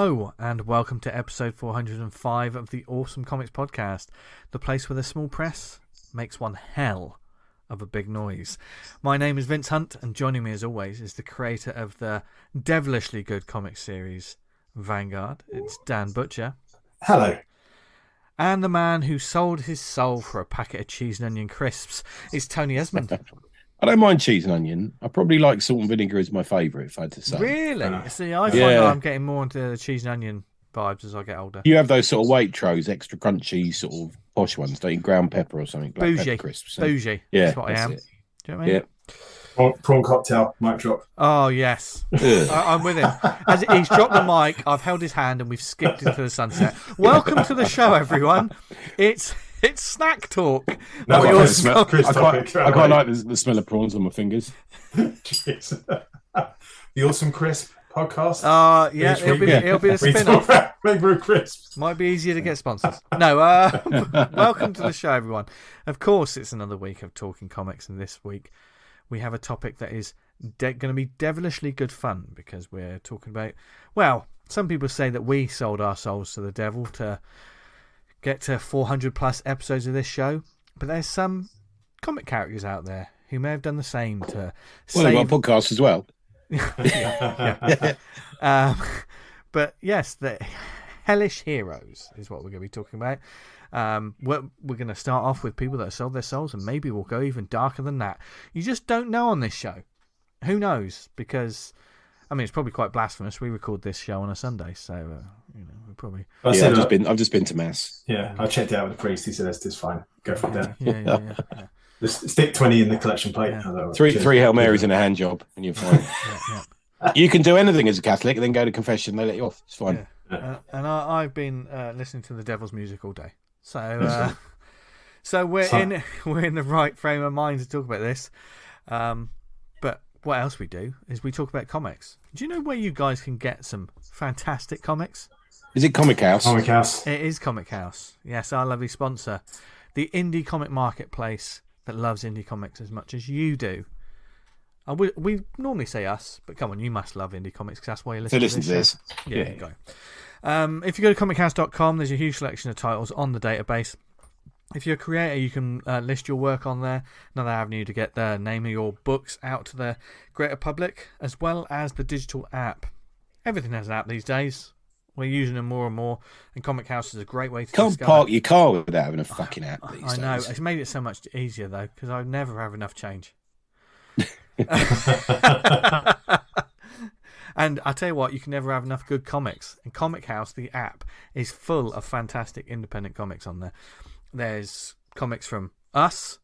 Hello, and welcome to episode 405 of the Awesome Comics Podcast, the place where the small press makes one hell of a big noise. My name is Vince Hunt, and joining me as always is the creator of the devilishly good comic series Vanguard. It's Dan Butcher. Hello. And the man who sold his soul for a packet of cheese and onion crisps is Tony Esmond. I don't mind cheese and onion. I probably like salt and vinegar as my favourite, if I had to say. Really? See, I find that I'm getting more into the cheese and onion vibes as I get older. You have those sort of Waitrose, extra crunchy, sort of posh ones, don't you? Ground pepper or something. Black Bougie. pepper crisps. Bougie. Yeah, that's what I am. it. Do you know what I mean? Yeah. Prawn cocktail, mic drop. Oh, yes. I'm with him. As he's dropped the mic, I've held his hand and we've skipped into the sunset. Welcome to the show, everyone. It's snack talk. No, I quite like the smell of prawns on my fingers. The Awesome Crisp podcast. Yeah, it'll be the spin-off. Make brew crisps. Might be easier to get sponsors. No, welcome to the show, everyone. Of course, it's another week of talking comics, and this week we have a topic that is going to be devilishly good fun because we're talking about, well, some people say that we sold our souls to the devil to get to 400 plus episodes of this show, but there's some comic characters out there who may have done the same to they've got a podcast as well. But yes, the hellish heroes is what we're going to be talking about. We're going to start off with people that have sold their souls, and maybe we'll go even darker than that. You just don't know on this show. Who knows? Because I mean, it's probably quite blasphemous. We record this show on a Sunday, so we probably. I've just been to mass. Yeah, I checked it out with the priest. He said it's fine. Go from there. Yeah. Just stick 20 in the collection plate. Yeah. Three Hail Marys and a hand job, and you're fine. You can do anything as a Catholic, and then go to confession. They let you off. It's fine. Yeah. And I've been listening to the Devil's music all day, so we're in the right frame of mind to talk about this. But what else we do is we talk about comics. Do you know where you guys can get some fantastic comics? Is it Comic House? Comic House. It is Comic House. Yes, our lovely sponsor, the indie comic marketplace that loves indie comics as much as you do. We normally say us, but come on, you must love indie comics because that's why you listen to this. Yeah, there you go. If you go to comichouse.com, there's a huge selection of titles on the database. If you're a creator, you can list your work on there. Another avenue to get the name of your books out to the greater public, as well as the digital app. Everything has an app these days. We're using them more and more, and Comic House is a great way to Can't park your car without having a fucking app these days. I know. It's made it so much easier, though, because I never have enough change. And I tell you what, you can never have enough good comics. And Comic House, the app, is full of fantastic independent comics on there. There's comics from us,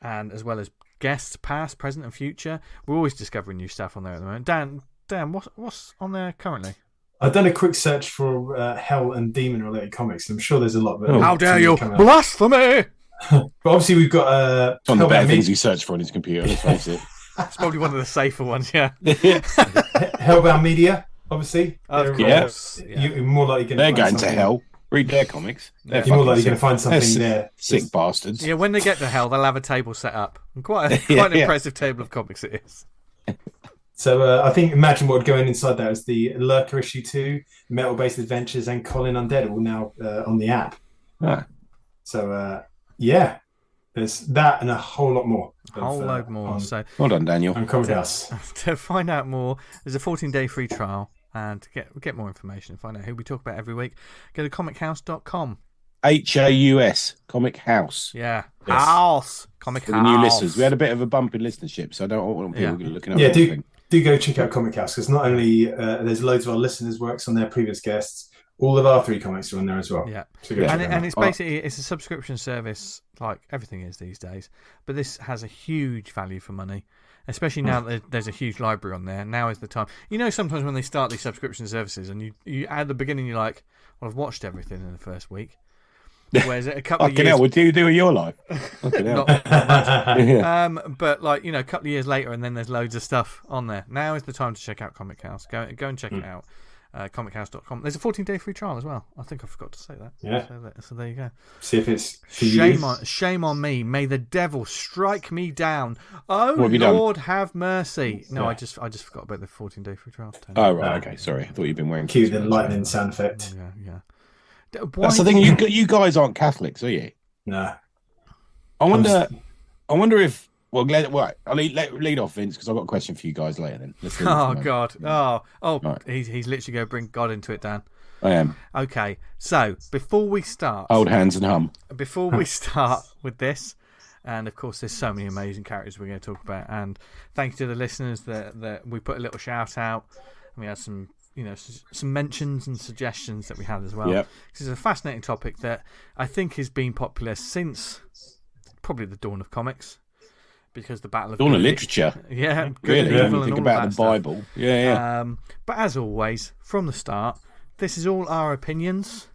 and as well as guests, past, present, and future. We're always discovering new stuff on there at the moment. Dan, what's on there currently? I've done a quick search for hell and demon related comics. I'm sure there's a lot. How dare you! Blasphemy! But obviously we've got one of the better things he searched for on his computer. Let's face it. It's probably one of the safer ones. Yeah. Hellbound Media, obviously. Of course. You're more likely they're going to hell. Read their comics. You're more likely going to find something there. Sick bastards. Yeah, when they get to hell, they'll have a table set up. And quite an impressive table of comics it is. So I think imagine what would go inside that is the Lurker issue 2, Metal Based Adventures, and Colin Undead all now on the app. So there's that and a whole lot more. A whole load more. So well done, Daniel. On Comic House. To find out more, there's a 14-day free trial, and to get more information and find out who we talk about every week, go to comichouse.com. HAUS, Comic House. Yeah. Yes. House. Comic For House. the new listeners. We had a bit of a bump in listenership, so I don't want people looking up. Yeah, do go check out Comic House, because not only there's loads of our listeners' works on there, previous guests, all of our 3 comics are on there as well. Yeah. So and it's basically it's a subscription service like everything is these days, but this has a huge value for money, especially now that there's a huge library on there. Now is the time. You know, sometimes when they start these subscription services and you at the beginning you're like, well, I've watched everything in the first week. Whereas a couple of years... hell, what do you do with your life? not much. But like, a couple of years later and then there's loads of stuff on there. Now is the time to check out Comic House. Go and check it out. comichouse.com. There's a 14-day free trial as well. I think I forgot to say that. Yeah. So there you go. See if it's shame on me. May the devil strike me down. Oh What have you Lord, have mercy. No, Yeah. I just forgot about the 14-day free trial. Oh right, okay, sorry. I thought you'd been wearing. cue the lightning sound effect. Yeah. That's the thing. You guys aren't Catholics, are you? No. I wonder if. Well, right. I'll lead off, Vince, because I've got a question for you guys later. Then. Oh God. Oh. Right. He's literally going to bring God into it, Dan. I am. Okay. So before we start, Hold hands and hum. Before we start with this, and of course, there's so many amazing characters we're going to talk about. And thank you to the listeners that we put a little shout out. We had some mentions and suggestions that we had as well. Yep. This is a fascinating topic that I think has been popular since probably the dawn of comics, because the battle of Dawn of literature. Yeah, good Really? and evil and Think all about that the stuff. Bible. Yeah. But as always, from the start, this is all our opinions.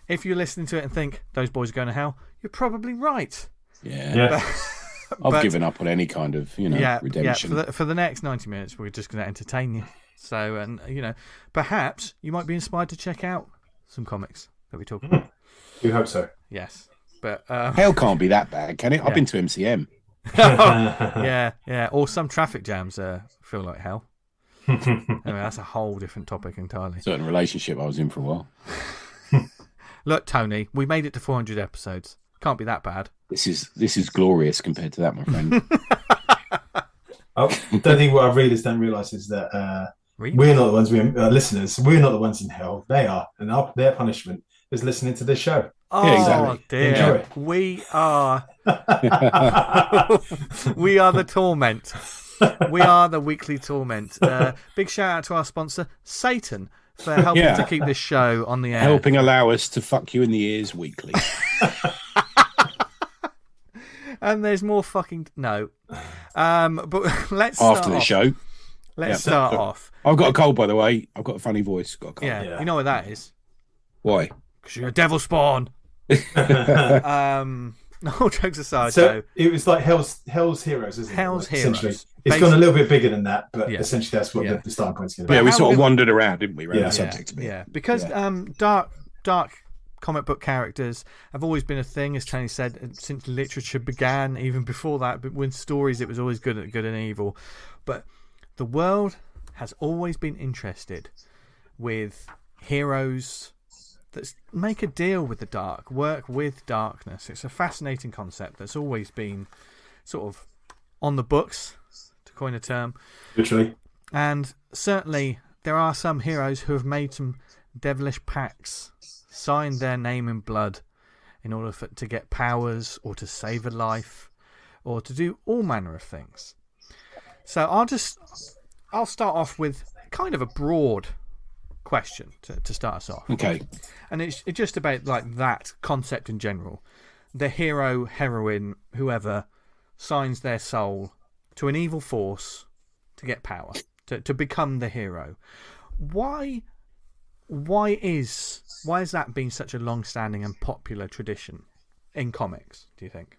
If you're listening to it and think those boys are going to hell, you're probably right. Yeah. I've given up on any kind of redemption. Yeah. For the next 90 minutes, we're just going to entertain you. So, and perhaps you might be inspired to check out some comics that we talk about. We hope so. Yes, but hell can't be that bad, can it? I've been to MCM. yeah. Or some traffic jams feel like hell. Anyway, that's a whole different topic entirely. Certain relationship I was in for a while. Look, Tony, we made it to 400 episodes. Can't be that bad. This is glorious compared to that, my friend. I don't think what our readers don't realise is that we're not the ones, listeners, we're not the ones in hell. They are. And their punishment is listening to this show. Oh, yeah, exactly. Dear. Enjoy it. We are the torment. We are the weekly torment. Big shout out to our sponsor, Satan, for helping to keep this show on the air. Helping allow us to fuck you in the ears weekly. And there's more fucking... No. But let's start after the off. show. Let's start off. I've got a cold, by the way. I've got a funny voice. Got a cold. Yeah, you know what that is? Why? Because you're a devil spawn. All jokes aside, so it was like Hell's Heroes, isn't it? Hell's Heroes. Heroes. It's gone a little bit bigger than that, but essentially that's what the starting point's going to be. Yeah, we sort of wandered around, didn't we, around the subject a bit. Yeah, because dark comic book characters have always been a thing, as Tony said, since literature began. Even before that, but when stories, it was always good and evil. But the world has always been interested with heroes that make a deal with the dark, work with darkness. It's a fascinating concept that's always been sort of on the books, to coin a term. Literally. And certainly there are some heroes who have made some devilish pacts, signed their name in blood in order to get powers or to save a life or to do all manner of things. So I'll start off with kind of a broad question to start us off. Okay. And it's just about like that concept in general. The hero, heroine, whoever signs their soul to an evil force to get power, to become the hero. Why is that been such a long-standing and popular tradition in comics, do you think?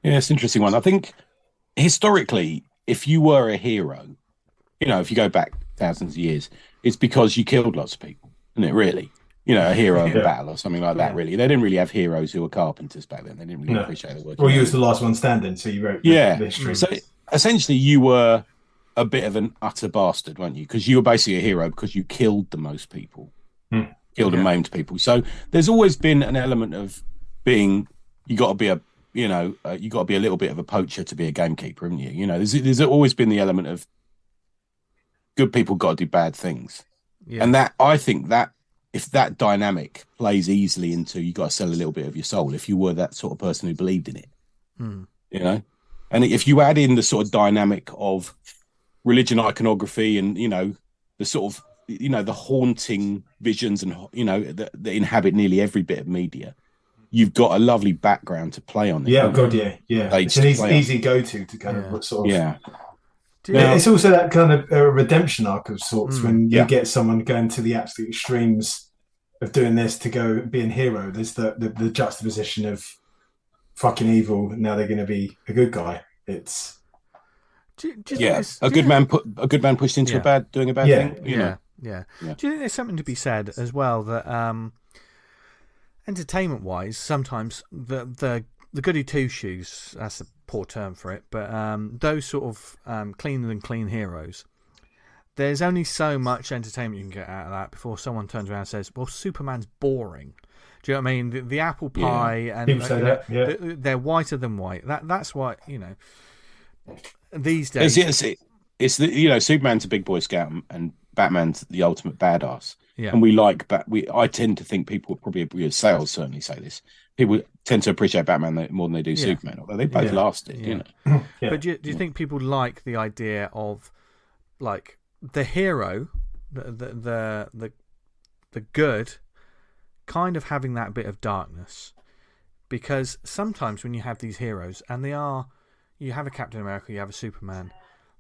Yeah, it's an interesting one. I think historically, if you were a hero, if you go back thousands of years, it's because you killed lots of people, isn't it, really? A hero in battle or something like that, really. They didn't really have heroes who were carpenters back then. They didn't really appreciate the work. Well, you was the last one standing, so you wrote the history. So essentially you were a bit of an utter bastard, weren't you? Because you were basically a hero because you killed the most people. Killed and maimed people. So there's always been an element of being, you got to be a little bit of a poacher to be a gamekeeper, haven't you? There's always been the element of good people got to do bad things. Yeah. And that, I think that if that dynamic plays easily into, you got to sell a little bit of your soul if you were that sort of person who believed in it, and if you add in the sort of dynamic of religion iconography and, the sort of, the haunting visions and, that inhabit nearly every bit of media, you've got a lovely background to play on. Yeah, God, yeah. It's an easy go-to kind of sort of... Yeah. It's also that kind of redemption arc of sorts when you get someone going to the absolute extremes of doing this to go being hero. There's the juxtaposition of fucking evil. Now they're going to be a good guy. It's a good man pushed into doing a bad thing. Yeah. Do you think there's something to be said as well that entertainment-wise, sometimes the goody two-shoes, that's a poor term for it, but those sort of cleaner than clean heroes, there's only so much entertainment you can get out of that before someone turns around and says, well, Superman's boring. Do you know what I mean? The apple pie and people say that. Yeah. They're whiter than white. That's what, these days. It's the, Superman's a big boy scout and Batman's the ultimate badass. Yeah. And I tend to think people probably sales certainly say this. People tend to appreciate Batman more than they do Superman, although they both lasted, Yeah. But do you think people like the idea of like the hero, the good, kind of having that bit of darkness? Because sometimes when you have these heroes, and you have a Captain America, you have a Superman,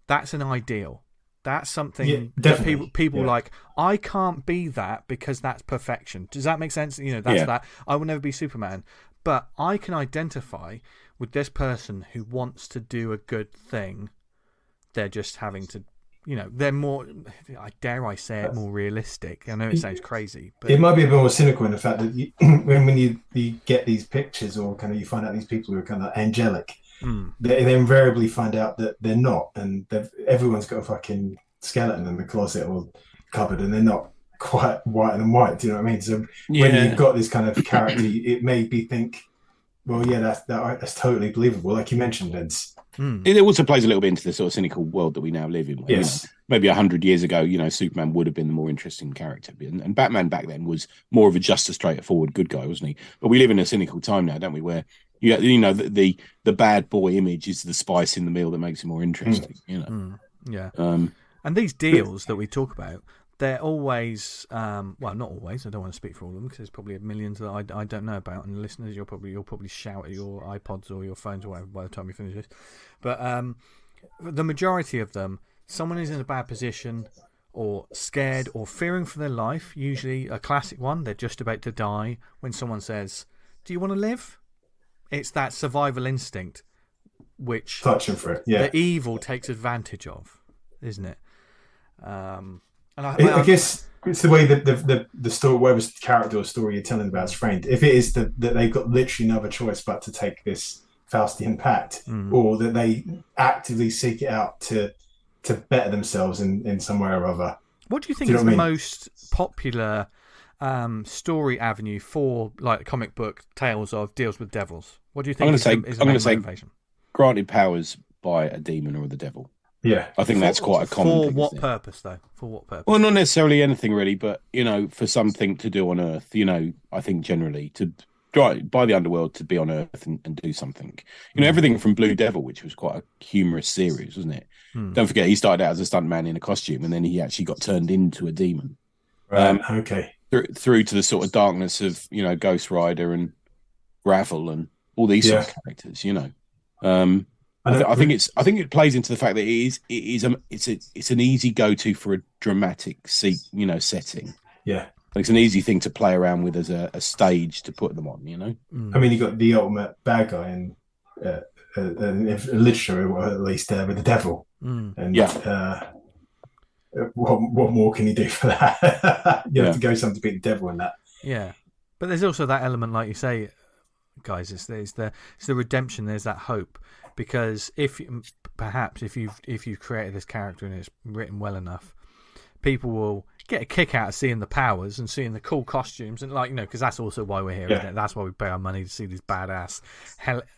that's an ideal. That's something that people like. I can't be that because that's perfection. Does that make sense? That. I will never be Superman, but I can identify with this person who wants to do a good thing. They're just having to, they're more, dare I say it, more realistic. I know it sounds crazy, but it might be a bit more cynical in the fact that when you get these pictures or kind of you find out these people who are kind of angelic. They invariably find out that they're not, and everyone's got a fucking skeleton in the closet or cupboard, and they're not quite white and white. Do you know what I mean? So when you've got this kind of character, it made me think, well, that's totally believable, like you mentioned, Vince. It also plays a little bit into the sort of cynical world that we now live in. Where, yes. Maybe 100 years ago, Superman would have been the more interesting character, and Batman back then was more of just a straightforward good guy, wasn't he? But we live in a cynical time now, don't we? Where the bad boy image is the spice in the meal that makes it more interesting. Yeah. And these deals that we talk about, they're always well, not always. I don't want to speak for all of them because there's probably millions that I don't know about, and the listeners, you'll probably shout at your iPods or your phones or whatever by the time you finish this. But the majority of them, someone is in a bad position or scared or fearing for their life. Usually, a classic one, they're just about to die. When someone says, "Do you want to live?" It's that survival instinct, which touching for it, the evil takes advantage of, isn't it? And I guess it's the way that the story, whatever character or story you're telling about is framed. If it is that they've got literally no other choice but to take this faustian pact, or that they actively seek it out to better themselves in some way or other. What do you think is the most popular story avenue for like comic book tales of deals with devils? What do you think is the main motivation? Granted powers by a demon or the devil. Yeah, I think that's quite a common thing. For what purpose, though? For what purpose? Well, not necessarily anything really, but for something to do on Earth. I think generally to by the underworld to be on Earth and do something. Everything from Blue Devil, which was quite a humorous series, wasn't it? Don't forget, he started out as a stuntman in a costume, and then he actually got turned into a demon. Right. Okay. Through to the sort of darkness of Ghost Rider and Gravel and all these sort of characters. I think it plays into the fact that it's an easy go-to for a dramatic setting. Yeah, it's an easy thing to play around with as a stage to put them on. I mean, you got the ultimate bad guy in literature, or at least with the devil, and what more can you do for that? You have to go something to beat the devil in that. Yeah, but there's also that element, like you say, guys. It's the redemption. There's that hope. Because if you've created this character and it's written well enough, people will get a kick out of seeing the powers and seeing the cool costumes and because that's also why we're here, isn't it? That's why we pay our money to see these badass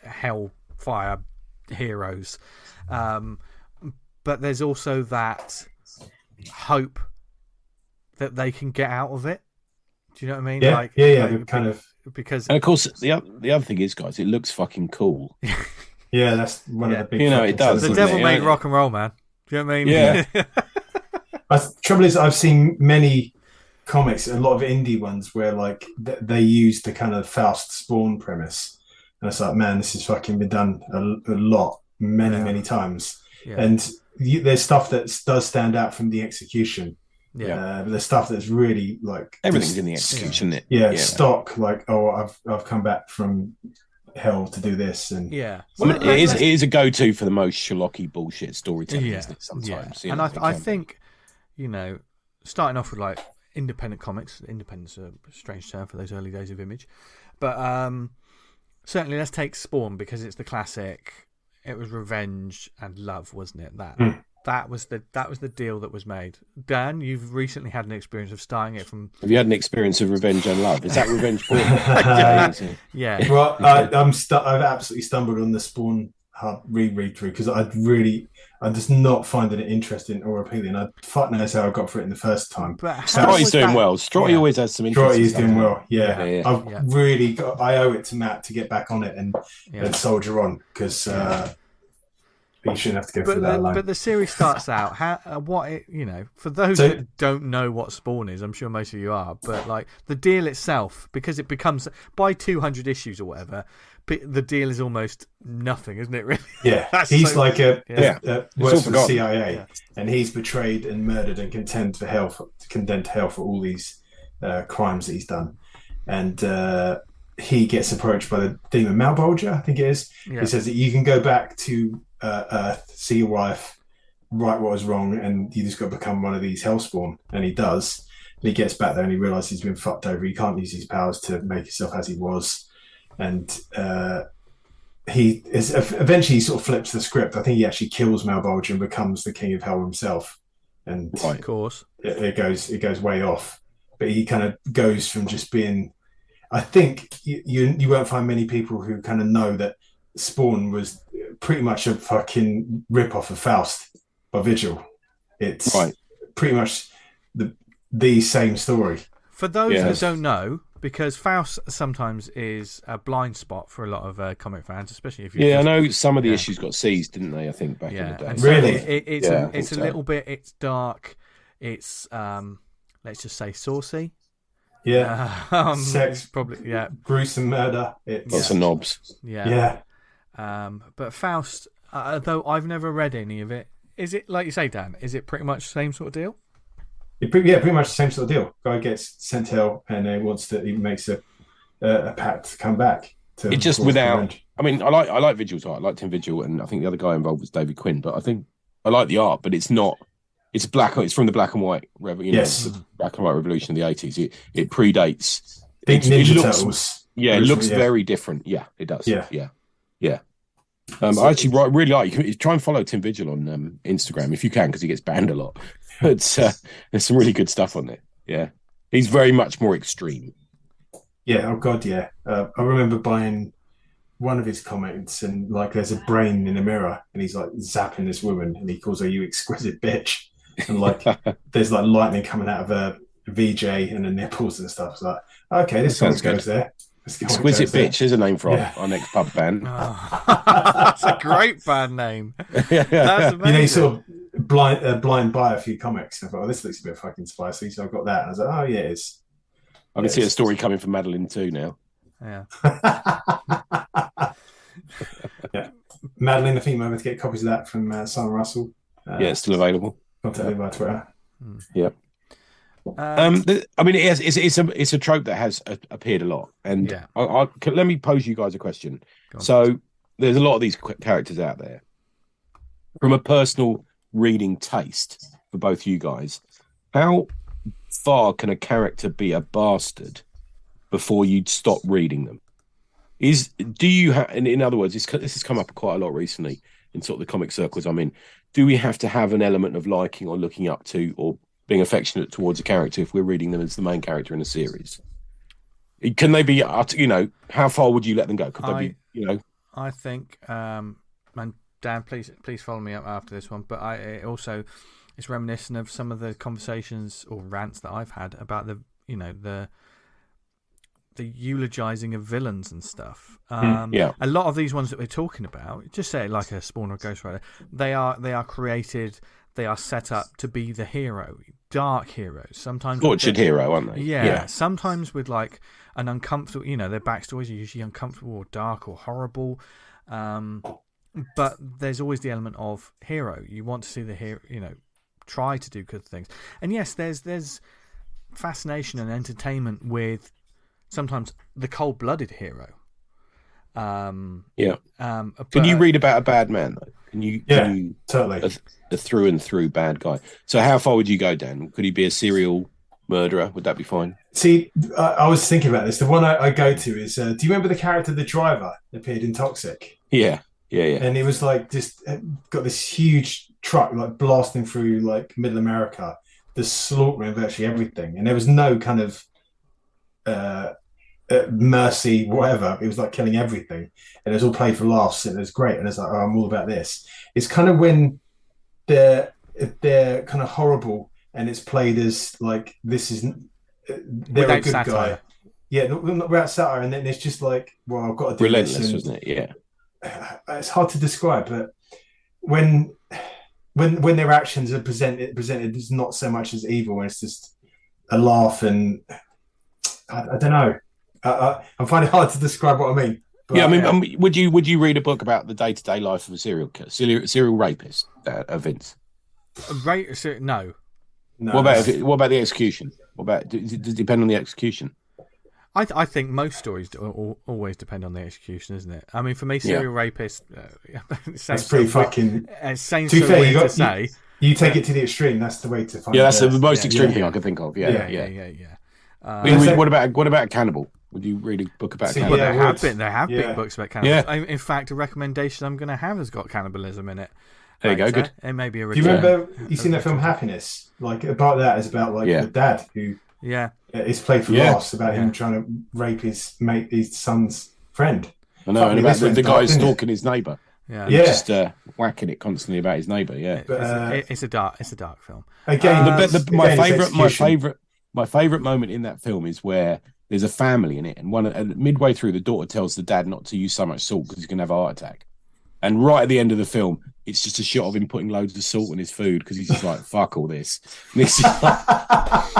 hellfire heroes. But there's also that hope that they can get out of it. Do you know what I mean? Kind of. Because and of course the other thing is, guys, it looks fucking cool. Yeah, that's one of the big. It does. The devil made rock and roll, man. Do you know what I mean? Yeah. The trouble is, I've seen many comics, a lot of indie ones, where they use the kind of Faust Spawn premise, and it's like, man, this has fucking been done a lot, many times. Yeah. And there's stuff that does stand out from the execution. Yeah, but there's stuff that's really everything's in the execution. Stock. I've come back from hell to do this, and it is a go-to for the most schlocky bullshit storytelling, isn't it? Sometimes, and I think starting off with like independent comics. Independent's a strange term for those early days of Image, but certainly let's take Spawn because it's the classic. It was revenge and love, wasn't it? That was the deal that was made. Dan, you've recently had an experience of starting it from. Have you had an experience of revenge and love? Is that revenge porn? Yeah. Well, I've absolutely stumbled on the Spawn Hub reread through because I'm just not finding it interesting or appealing. I fuck knows how I got for it in the first time. Strotty's doing well. Strotty always has some interesting Strotty's doing well. Yeah. I've really I owe it to Matt to get back on it and soldier on because. You shouldn't have to go through that alone. But the series starts out for those that don't know what Spawn is, I'm sure most of you are. But like the deal itself, because it becomes by 200 issues or whatever, the deal is almost nothing, isn't it? Really? Yeah, he's works for the CIA, and he's betrayed and murdered and condemned to hell for all these crimes that he's done, and. He gets approached by the demon Malbolger, I think it is. Yeah. He says that you can go back to Earth, see your wife, right what was wrong, and you just got to become one of these Hellspawn. And he does. And he gets back there and he realizes he's been fucked over. He can't use his powers to make himself as he was. And eventually he sort of flips the script. I think he actually kills Malbolger and becomes the king of hell himself. And of course, it goes way off. But he kind of goes from just being. I think you won't find many people who kind of know that Spawn was pretty much a fucking rip-off of Faust by Vigil. It's pretty much the same story. For those that don't know, because Faust sometimes is a blind spot for a lot of comic fans, especially if you. I know some of the issues got seized, didn't they? I think back in the day. And really, it's a little bit. It's dark. It's let's just say saucy. Yeah, sex, probably. Yeah, gruesome murder. Lots of knobs. Yeah. But Faust, though I've never read any of it. Is it like you say, Dan? Is it pretty much the same sort of deal? Pretty much the same sort of deal. Guy gets sent hell and he makes a pact to come back. It just without. Revenge. I mean, I like Vigil's art. I liked Tim Vigil, and I think the other guy involved was David Quinn. But I think I like the art, but it's not. It's black. It's from the black and white. The black and white revolution of the 80s. It predates. Ninja Turtles. Yeah, it looks very different. Yeah, it does. Yeah. I actually really like. You try and follow Tim Vigil on Instagram if you can, because he gets banned a lot. But there's some really good stuff on there. Yeah, he's very much more extreme. Yeah. Oh God. Yeah. I remember buying one of his comments, and like there's a brain in a mirror, and he's like zapping this woman, and he calls her "you exquisite bitch." And like there's like lightning coming out of a VJ and the nipples and stuff. It's like, okay, this sounds goes there. Exquisite Bitch is a name for our next pub band. That's a great band name. That's amazing. You sort of blind buy a few comics. And I thought, this looks a bit fucking spicy. So I got that. And I was like, oh yeah, it is. I can see a story coming from Madeline too now. Yeah. Yeah. Madeline, I think we're going to get copies of that from Simon Russell. It's still available. Contact me by Twitter. Yeah. I mean, it's a trope that has appeared a lot, and let me pose you guys a question. So there's a lot of these characters out there. From a personal reading taste for both you guys, how far can a character be a bastard before you'd stop reading them? In other words, this has come up quite a lot recently in sort of the comic circles I'm in. Do we have to have an element of liking or looking up to or being affectionate towards a character if we're reading them as the main character in a series? Can they be, how far would you let them go? Could they be, I think, and Dan, please follow me up after this one, but it's reminiscent of some of the conversations or rants that I've had about the eulogizing of villains and stuff. A lot of these ones that we're talking about, just say it like a Spawn or Ghost Rider, they are created, they are set up to be the hero, dark heroes. Sometimes tortured hero, aren't they? Yeah. Sometimes with like an uncomfortable, their backstories are usually uncomfortable or dark or horrible. But there's always the element of hero. You want to see the hero, try to do good things. And yes, there's fascination and entertainment with sometimes the cold-blooded hero. Can you read about a bad man though? And you totally a through and through bad guy. So how far would you go, Dan? Could he be a serial murderer? Would that be fine? See, I was thinking about this. The one I go to is, do you remember the character, the driver, appeared in Toxic? Yeah. And it was like just got this huge truck like blasting through like middle America, just slaughtering virtually everything. And there was no kind of mercy, whatever. It was like killing everything. And it was all played for laughs. And it was great. And it's like, oh, I'm all about this. It's kind of when they're kind of horrible and it's played as like, this is... they're without a good satire. guy. Yeah, not without satire. And then it's just like, well, I've got to do Relentless, this. wasn't it? Yeah. It's hard to describe, but when their actions are presented as not so much as evil, and it's just a laugh, and I don't know. I'm finding it hard to describe what I mean. But, yeah, I mean, would you read a book about the day-to-day life of a serial rapist, Vince? No. What about the execution? Does it depend on the execution? I think most stories always depend on the execution, isn't it? I mean, for me, serial rapist. That's pretty fucking. It sounds so weird to say. You take it to the extreme. That's the way to find. Yeah, that's the most extreme thing I can think of. Yeah. What about a cannibal? Would you read a book about cannibal? There have been books about cannibals. Yeah. In fact, a recommendation I'm going to have has got cannibalism in it. There you go. Good. It may be a. Do you remember? You seen that film Happiness? Like about that is about like the dad who. Yeah. It's played for laughs about him trying to rape his son's friend. I know, and about the guy stalking his neighbour. Yeah. Just whacking it constantly about his neighbour. Yeah. But, it's a dark film. Again, my favourite moment in that film is where there's a family in it, and midway through, the daughter tells the dad not to use so much salt because he's going to have a heart attack. And right at the end of the film, it's just a shot of him putting loads of salt in his food because he's just like, fuck all this. This is I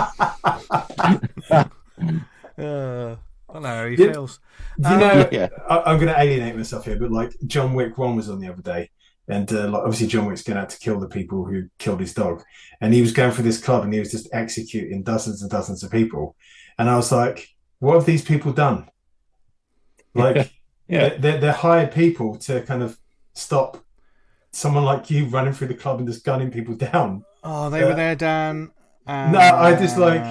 don't know how he feels. I'm going to alienate myself here, but like John Wick 1 was on the other day, and obviously John Wick's going out to kill the people who killed his dog, and he was going for this club and he was just executing dozens and dozens of people, and I was like, what have these people done? Like, they're hired people to kind of stop someone like you running through the club and just gunning people down. Oh, they were there, Dan. No, I just like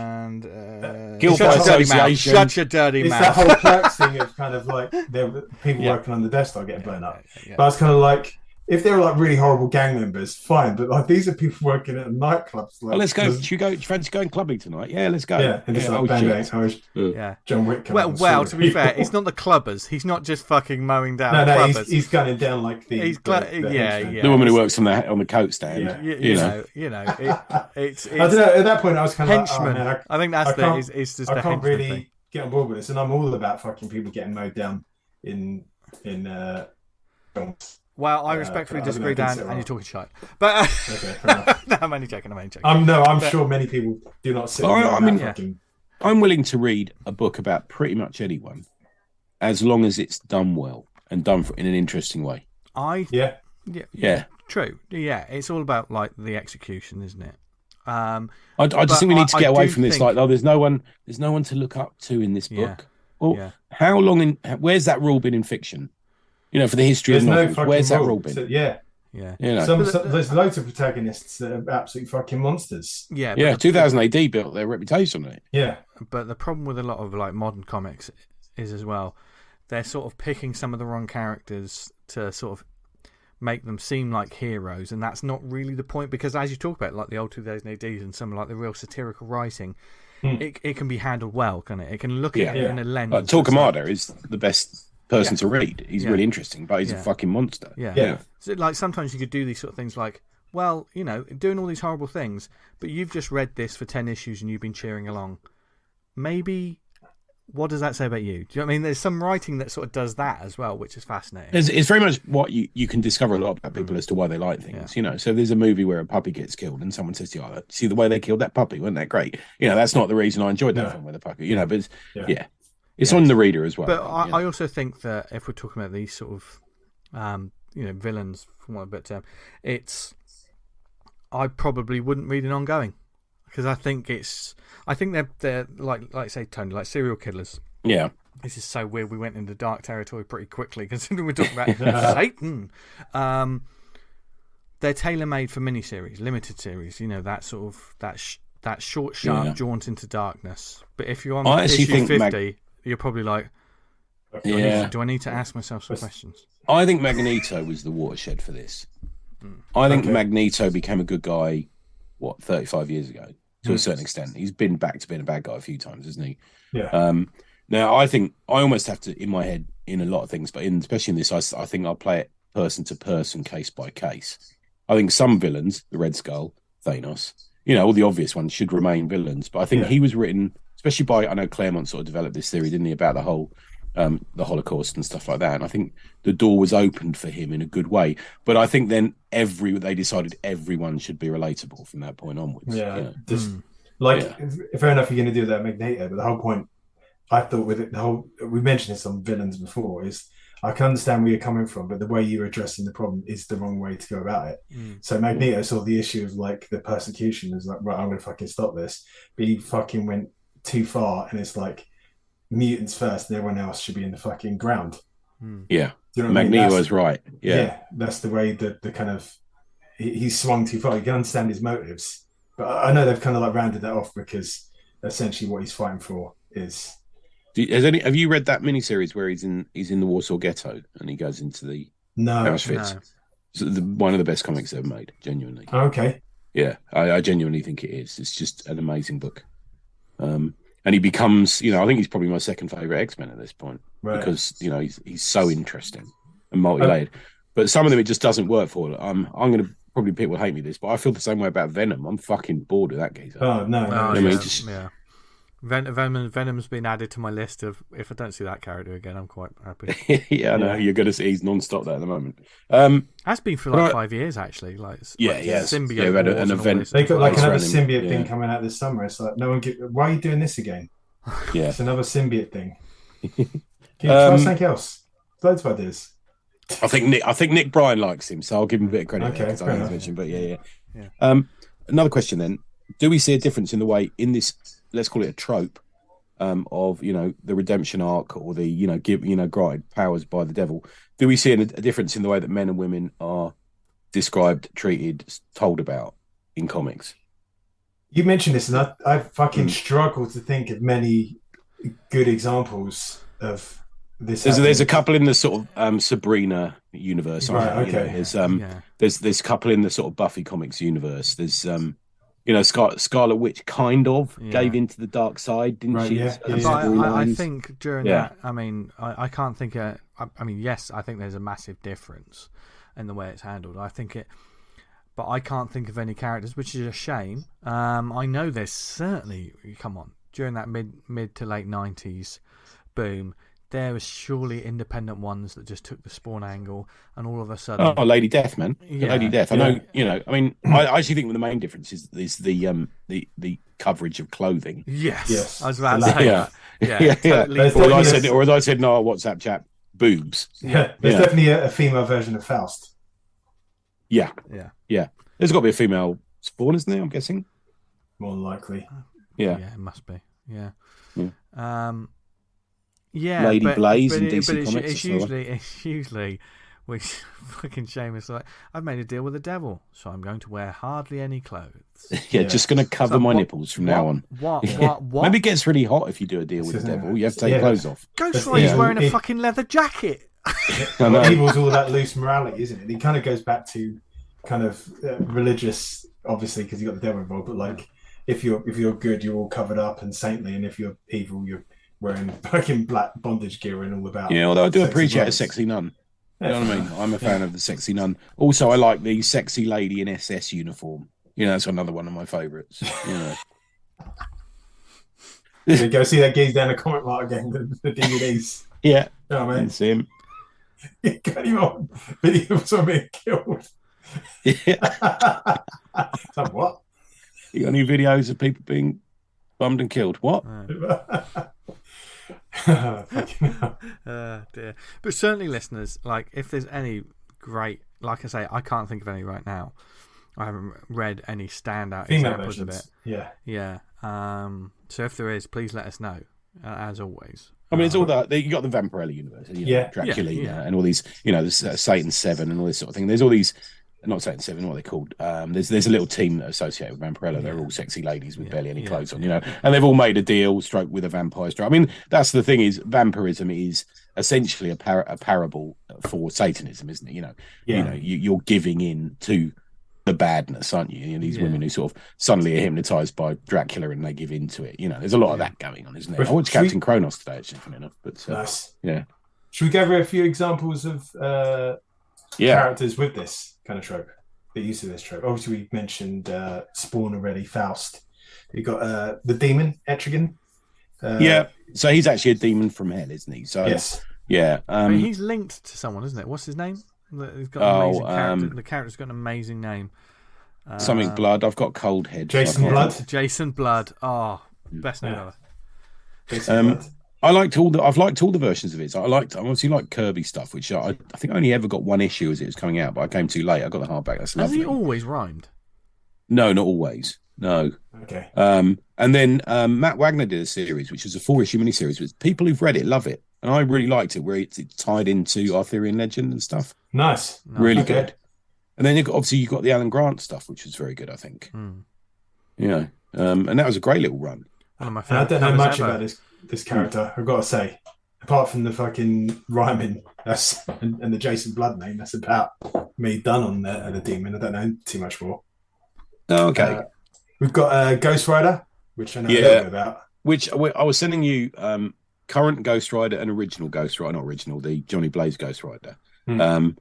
guilt by association. Shut your dirty mouth. It's that whole Clerks thing of kind of like there were people working on the desk are getting blown up. But I was kind of like, if they were like really horrible gang members, fine. But like these are people working at nightclubs. Like, let's go. Should you fancy going clubbing tonight? Yeah, let's go. Yeah, and it's like bang. John Wick. Well, to be fair, it's not the clubbers. He's not just fucking mowing down. No, he's gunning down like the. The woman who works on the coat stand. It's. I don't know. At that point, I was kind of henchman. Like, I think that's it's just. I can't really get on board with this, and I'm all about fucking people getting mowed down in films. Well, I respectfully disagree, Dan, and you're talking shite. But no, I'm only joking. I'm sure many people do not sit. I'm willing to read a book about pretty much anyone, as long as it's done well and done in an interesting way. True. Yeah, it's all about like the execution, isn't it? I just think we need to get away from this. Like, there's no one to look up to in this book. Well, how long? Where's that rule been in fiction? For the history of novels, where's that rule been? There's loads of protagonists that are absolute fucking monsters. 2000 AD built their reputation on it. Yeah, but the problem with a lot of like modern comics is as well, they're sort of picking some of the wrong characters to sort of make them seem like heroes, and that's not really the point. Because as you talk about, like the old 2000 ADs and some like the real satirical writing, it can be handled well, can it? It can look at it in a lens. Torquemada is the best person to read. He's really interesting, but he's a fucking monster. So like sometimes you could do these sort of things like, well, doing all these horrible things, but you've just read this for 10 issues and you've been cheering along. Maybe what does that say about you? Do you know what I mean? There's some writing that sort of does that as well, which is fascinating. It's very much what you can discover a lot about people as to why they like things. So if there's a movie where a puppy gets killed and someone says to you, see the way they killed that puppy, wasn't that great? that's not the reason I enjoyed that film with the puppy, but it's on the reader as well. But I also think that if we're talking about these sort of, villains, from one bit term, I probably wouldn't read an ongoing because I think they're like say Tony, like serial killers. Yeah. This is so weird. We went into dark territory pretty quickly considering we're talking about Satan. they're tailor made for miniseries, limited series. You know, that sort of that short, sharp jaunt into darkness. But if you're on issue 50, you're probably like, do I need to ask myself some questions? I think Magneto was the watershed for this. I think Magneto became a good guy, 35 years ago, to a certain extent. He's been back to being a bad guy a few times, hasn't he? Yeah. Now, I think I almost have to, in my head, in a lot of things, but especially in this, I think I'll play it person to person, case by case. I think some villains, the Red Skull, Thanos, all the obvious ones should remain villains. But I think he was written, especially by, I know Claremont sort of developed this theory, didn't he, about the whole the Holocaust and stuff like that. And I think the door was opened for him in a good way. But I think then they decided everyone should be relatable from that point onwards. Yeah, fair enough, you're going to do that Magneto, but the whole point, I thought with it, we mentioned this on villains before, is I can understand where you're coming from, but the way you're addressing the problem is the wrong way to go about it. So Magneto saw the issue of like the persecution is like, right, I'm going to fucking stop this. But he fucking went too far, and it's like mutants first, and everyone else should be in the fucking ground. Yeah, do you know what Magneto I mean? was right. Yeah, that's the way the kind of he swung too far. You can understand his motives, but I know they've kind of like rounded that off because essentially what he's fighting for is. Have you read that miniseries where he's in the Warsaw Ghetto and he goes into the Auschwitz? No. It's one of the best comics ever made, genuinely. Okay. Yeah, I genuinely think it is. It's just an amazing book. And he becomes, I think he's probably my second favorite X-Men at this point, because he's so interesting and multi-layered. But some of them it just doesn't work for. I'm going to probably people hate me this, but I feel the same way about Venom. I'm fucking bored of that geezer. Oh no! I mean, Venom's been added to my list of if I don't see that character again, I'm quite happy. Yeah, I know you're going to see he's non-stop there at the moment. Has been for like 5 years actually. Symbiote. An event. They got like another symbiote thing coming out this summer. It's like why are you doing this again? Yeah, it's another symbiote thing. Can you try something else? Loads of ideas. I think Nick Bryan likes him, so I'll give him a bit of credit because I didn't mention. But yeah. Another question then: do we see a difference in the way in this? Let's call it a trope of the redemption arc or the granted powers by the devil. Do we see a difference in the way that men and women are described, treated, told about in comics? You mentioned this, and I fucking struggle to think of many good examples of this. There's a couple in the sort of Sabrina universe. Right. Okay. There's a couple in the sort of Buffy comics universe. There's Scarlet Witch kind of gave into the dark side, didn't she? Yeah. I think during that, I mean, I can't think of. I mean, yes, I think there's a massive difference in the way it's handled. I think it, but I can't think of any characters, which is a shame. I know there's certainly, come on, during that mid to late 90s boom, there was surely independent ones that just took the Spawn angle, and all of a sudden, Lady Death, man, Lady Death. I know, I mean, I actually think the main difference is the coverage of clothing. Yes. I was about to say that. Yeah. Totally. Or as I said, no, WhatsApp chat, boobs. Yeah, there's definitely a female version of Faust. Yeah. There's got to be a female Spawn, isn't there? I'm guessing. More than likely. Yeah, it must be. Yeah. Lady Blaze in DC Comics. It's usually, which fucking shame. It's like, I've made a deal with the devil, so I'm going to wear hardly any clothes. Just going to cover my nipples from now on. What? Maybe it gets really hot if you do a deal with the devil. You have to take your clothes off. Ghost Rider's wearing a fucking leather jacket. Evil's all that loose morality, isn't it? It kind of goes back to kind of religious, obviously, because you got the devil involved. But like, if you're good, you're all covered up and saintly, and if you're evil, you're wearing fucking black bondage gear and all about. Yeah, although I do appreciate a sexy nun. You know what I mean? I'm a fan of the sexy nun. Also, I like the sexy lady in SS uniform. That's another one of my favourites. You go see that geese down the comic mart again, the DVDs. Yeah. You know what I mean? See him. You got him on video of someone being killed. Yeah. So what? You got any videos of people being bummed and killed? What? Dear. But certainly, listeners, like, if there's any great, like I say, I can't think of any right now. I haven't read any standout examples of it. Yeah. So if there is, please let us know. As always. I mean, it's all that you got the Vampirella universe, Dracula, and all these, the Satan 7 and all this sort of thing. There's all these not Saint Seven, what are they called? There's a little team that are associated with Vampirella. They're all sexy ladies with barely any clothes on, and they've all made a deal, stroke with a vampire stroke. I mean, that's the thing is, vampirism is essentially a parable for Satanism, isn't it? You're giving in to the badness, aren't you? These women who sort of suddenly are hypnotized by Dracula and they give in to it. There's a lot of that going on, isn't there? I watched Captain Kronos today, actually, funny enough. But nice. Yeah. Should we gather a few examples of characters with this kind of trope? The use of this trope. Obviously, we mentioned Spawn already. Faust. You got the demon Etrigan. So he's actually a demon from hell, isn't he? So yes. Yeah. He's linked to someone, isn't it? What's his name? He's got an amazing character. The character's got an amazing name. Something Blood. I've got cold head. Jason Blood. Jason Blood. Oh, best name ever. Jason Blood. I've liked all the versions of it. I obviously like Kirby stuff, which I think I only ever got one issue as it was coming out, but I came too late. I got the hardback. That's lovely. Has he always rhymed? No, not always. No. Okay. And then Matt Wagner did a series, which was a 4-issue miniseries. Which people who've read it love it, and I really liked it, where it's tied into Arthurian legend and stuff. Nice. Really good. And then you've got the Alan Grant stuff, which was very good, I think. And that was a great little run. One of my I don't know much about this character, I've got to say. Apart from the fucking rhyming and the Jason Blood name, that's about me done on the demon. I don't know too much more. Oh, okay. We've got Ghost Rider, which I know a little bit about. Which I was sending you current Ghost Rider and original Ghost Rider, not original, the Johnny Blaze Ghost Rider. I've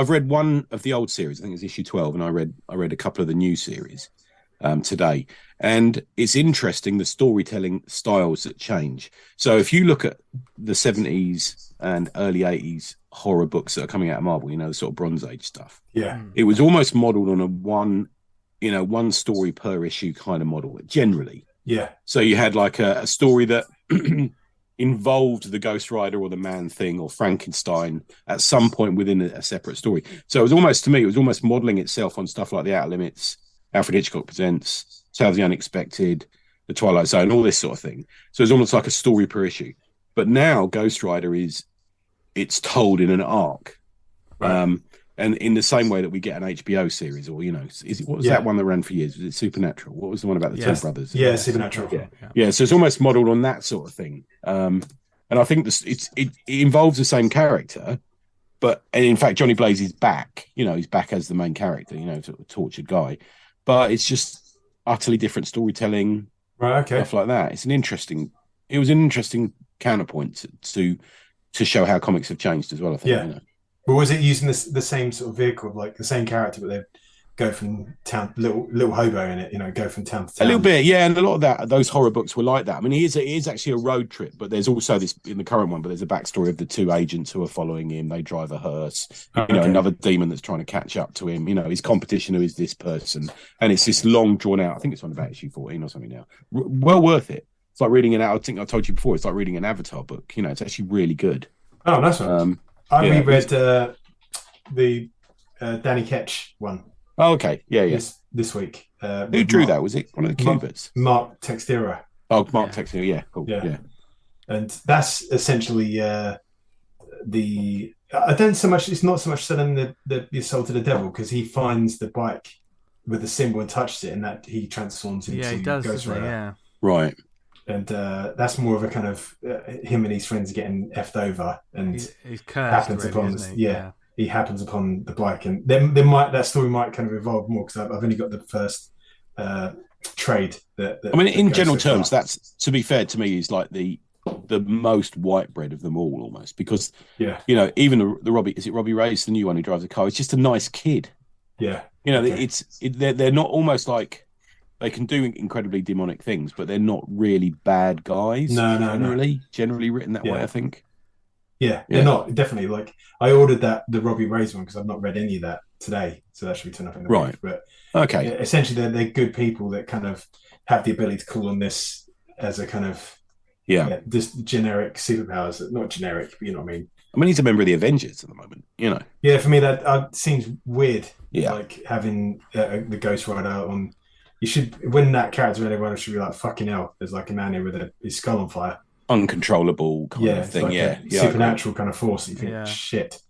read one of the old series. I think it's issue 12, and I read a couple of the new series today. And it's interesting, the storytelling styles that change. So if you look at the 70s and early 80s horror books that are coming out of Marvel, the sort of Bronze Age stuff. Yeah. It was almost modeled on a one story per issue kind of model, generally. Yeah. So you had like a story that involved the Ghost Rider or the Man Thing or Frankenstein at some point within a separate story. So it was almost modeling itself on stuff like The Outer Limits, Alfred Hitchcock Presents, Tales of the Unexpected, The Twilight Zone, all this sort of thing. So it's almost like a story per issue. But now Ghost Rider it's told in an arc. Right. And in the same way that we get an HBO series, or what was that one that ran for years? Was it Supernatural? What was the one about the two brothers? Yeah, Supernatural. Yeah. So it's almost modelled on that sort of thing. And I think it involves the same character, and in fact Johnny Blaze is back. He's back as the main character. Sort of tortured guy, but it's just utterly different storytelling. Right. Okay. Stuff like that. It was an interesting counterpoint to show how comics have changed as well. I think. Yeah. But was it using the same sort of vehicle, like the same character, but they go from town, little hobo in it, go from town to town? A little bit, yeah. And a lot of those horror books were like that. I mean, it is actually a road trip, but there's also this in the current one, but there's a backstory of the two agents who are following him. They drive a hearse, another demon that's trying to catch up to him, his competition, who is this person. And it's this long drawn out, I think it's on about issue 14 or something now. Well worth it. It's like reading I think I told you before, it's like reading an Avatar book. It's actually really good. Oh, nice one. I reread the Danny Ketch one. Oh, okay. Yeah. This week. Who drew that? Was it one of the Cubists? Mark Texeira. Oh, Mark Texeira. Yeah, cool. Yeah. And that's essentially I don't so much. It's not so much selling the Assault of the Devil, because he finds the bike with the symbol and touches it, and that he transforms into Ghost Rider. Yeah. Right. And that's more of a kind of him and his friends getting effed over, and he's cursed, happens really, upon isn't he? he happens upon the bike, and then that story might kind of evolve more, because I've only got the first trade. I mean, in general terms, that's, to be fair to me, is like the most white bread of them all, almost, because even the Robbie, is it Robbie Ray's the new one who drives a car? It's just a nice kid. Yeah, they're not almost like. They can do incredibly demonic things, but they're not really bad guys. No. Generally written that way, I think. Yeah, they're not, definitely. Like, I ordered the Robbie Ray's one because I've not read any of that today, so that should be turned up in the week. But okay, essentially, they're good people that kind of have the ability to call on this as a kind of just generic superpowers. Not generic, but you know what I mean. I mean, he's a member of the Avengers at the moment. Yeah, for me that seems weird. Yeah, like having the Ghost Rider on. You should, when that character, everyone should be like, fucking hell, there's like a man here with his skull on fire. Uncontrollable kind of thing, like Supernatural kind of force. You think, shit.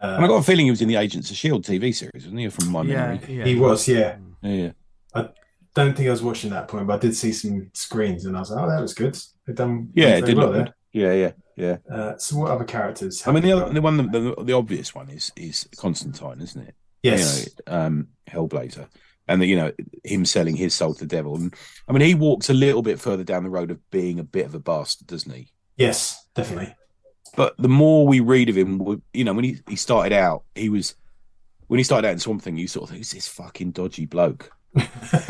And I got a feeling he was in the Agents of S.H.I.E.L.D. TV series, wasn't he? From my memory. Yeah, he was, yeah. Yeah. I don't think I was watching that point, but I did see some screens and I was like, oh, that was good. They've done Yeah, it very did well look there. good. Yeah. So what other characters? I mean, the obvious one is Constantine, isn't it? Yes. Hellblazer. And him selling his soul to the devil. And I mean, he walks a little bit further down the road of being a bit of a bastard, doesn't he? Yes, definitely. But the more we read of him, when he started out, when he started out in Swamp Thing, you sort of think, who's this fucking dodgy bloke?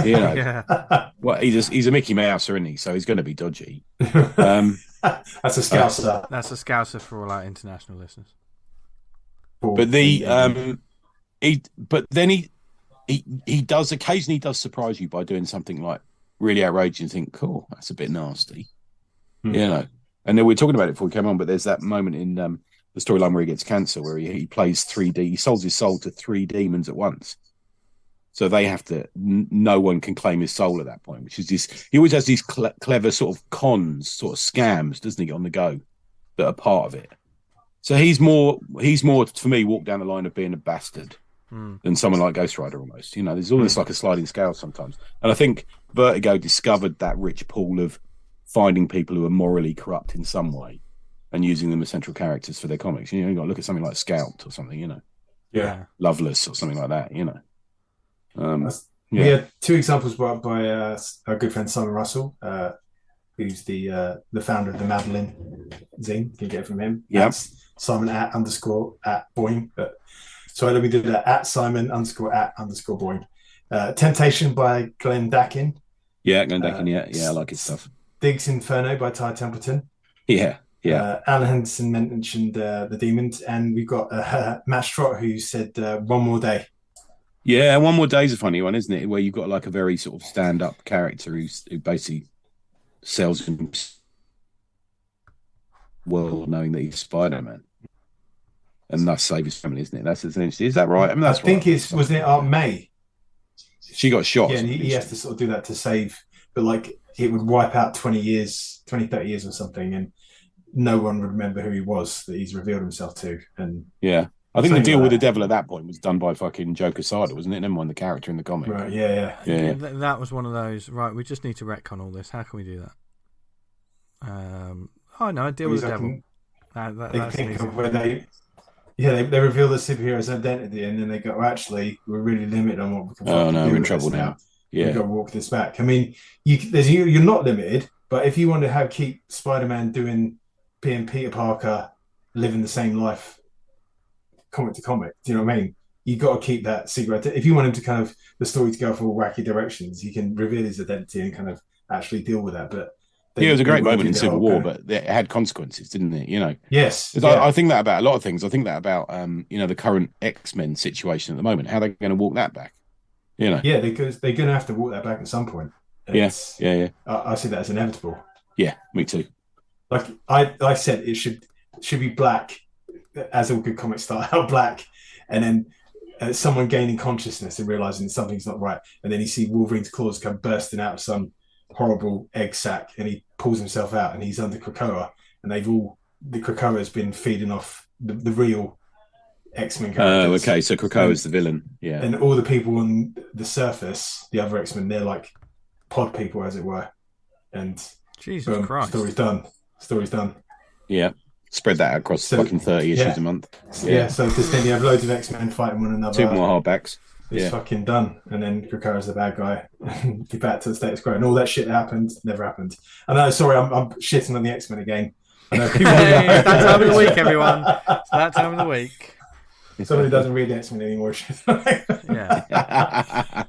Yeah. Well, he's a Mickey Mouse, isn't he? So he's going to be dodgy. That's a Scouser. That's a Scouser for all our international listeners. But he does occasionally surprise you by doing something like really outrageous and think, cool, that's a bit nasty. And then we were talking about it before we came on, but there's that moment in the storyline where he gets cancer, where he plays 3D. He sells his soul to 3 demons at once. So they have to, no one can claim his soul at that point, which is this, he always has these clever sort of cons, sort of scams, doesn't he, on the go that are part of it. So he's more, for me, walk down the line of being a bastard than someone like Ghost Rider almost. There's almost like a sliding scale sometimes. And I think Vertigo discovered that rich pool of finding people who are morally corrupt in some way and using them as central characters for their comics. You got to look at something like Scout or something, Yeah. Loveless or something like that, We had 2 examples brought up by our good friend Simon Russell, who's the founder of the Madeline zine. You can get it from him. Yeah. Simon @_@Boing. So let me do that @Simon_@_Boing. Temptation by Glenn Dakin. Yeah, Glenn Dakin. I like his stuff. Diggs Inferno by Ty Templeton. Yeah. Alan Henderson mentioned the Demons, and we've got Matt Strott who said One More Day. Yeah, One More Day is a funny one, isn't it? Where you've got like a very sort of stand-up character who basically sells himself world knowing that he's Spider-Man. And thus save his family, isn't it? That's essentially, is that right? I mean, that's I think wasn't it Aunt May? She got shot. Yeah, and he has to sort of do that to save, but like it would wipe out 30 years or something, and no one would remember who he was that he's revealed himself to. And yeah, I think the deal with the devil at that point was done by fucking Joe Quesada, wasn't it? Never mind the character in the comic. Right, yeah. That was one of those, right, we just need to retcon all this. How can we do that? No, deal with the devil. That's think of where they reveal the superhero's identity, and then they go, actually, we're really limited on what we can do. Oh, no, we're in trouble now. Yeah. We've got to walk this back. I mean, you're not limited, but if you want to keep Spider-Man being Peter Parker, living the same life, comic to comic, do you know what I mean? You've got to keep that secret. If you want him to kind of, the story to go for wacky directions, you can reveal his identity and kind of actually deal with that. But it was a great moment in Civil War, but it had consequences, didn't it? Yes. I think that about a lot of things. I think that about the current X-Men situation at the moment. How are they going to walk that back? Yeah, because they're going to have to walk that back at some point. Yeah. I see that as inevitable. Yeah, me too. Like I said, it should be black, as all good comics start out black, and then someone gaining consciousness and realizing something's not right, and then you see Wolverine's claws come bursting out of some horrible egg sack, and he pulls himself out, and he's under Krakoa, and the Krakoa's been feeding off the real X-Men characters. Oh, okay, so Krakoa's the villain, yeah. And all the people on the surface, the other X-Men, they're like pod people, as it were. And Jesus Christ, story's done. Yeah, spread that out across fucking 30 issues a month. Yeah, so just then you have loads of X-Men fighting one another. 2 more hardbacks. It's fucking done. And then Krakoa's the bad guy. Get back to the status quo. And all that shit that happened never happened. I know, sorry, I'm shitting on the X-Men again. I know it's that time of the week, everyone. It's that time of the week. Somebody doesn't read X-Men anymore. Yeah.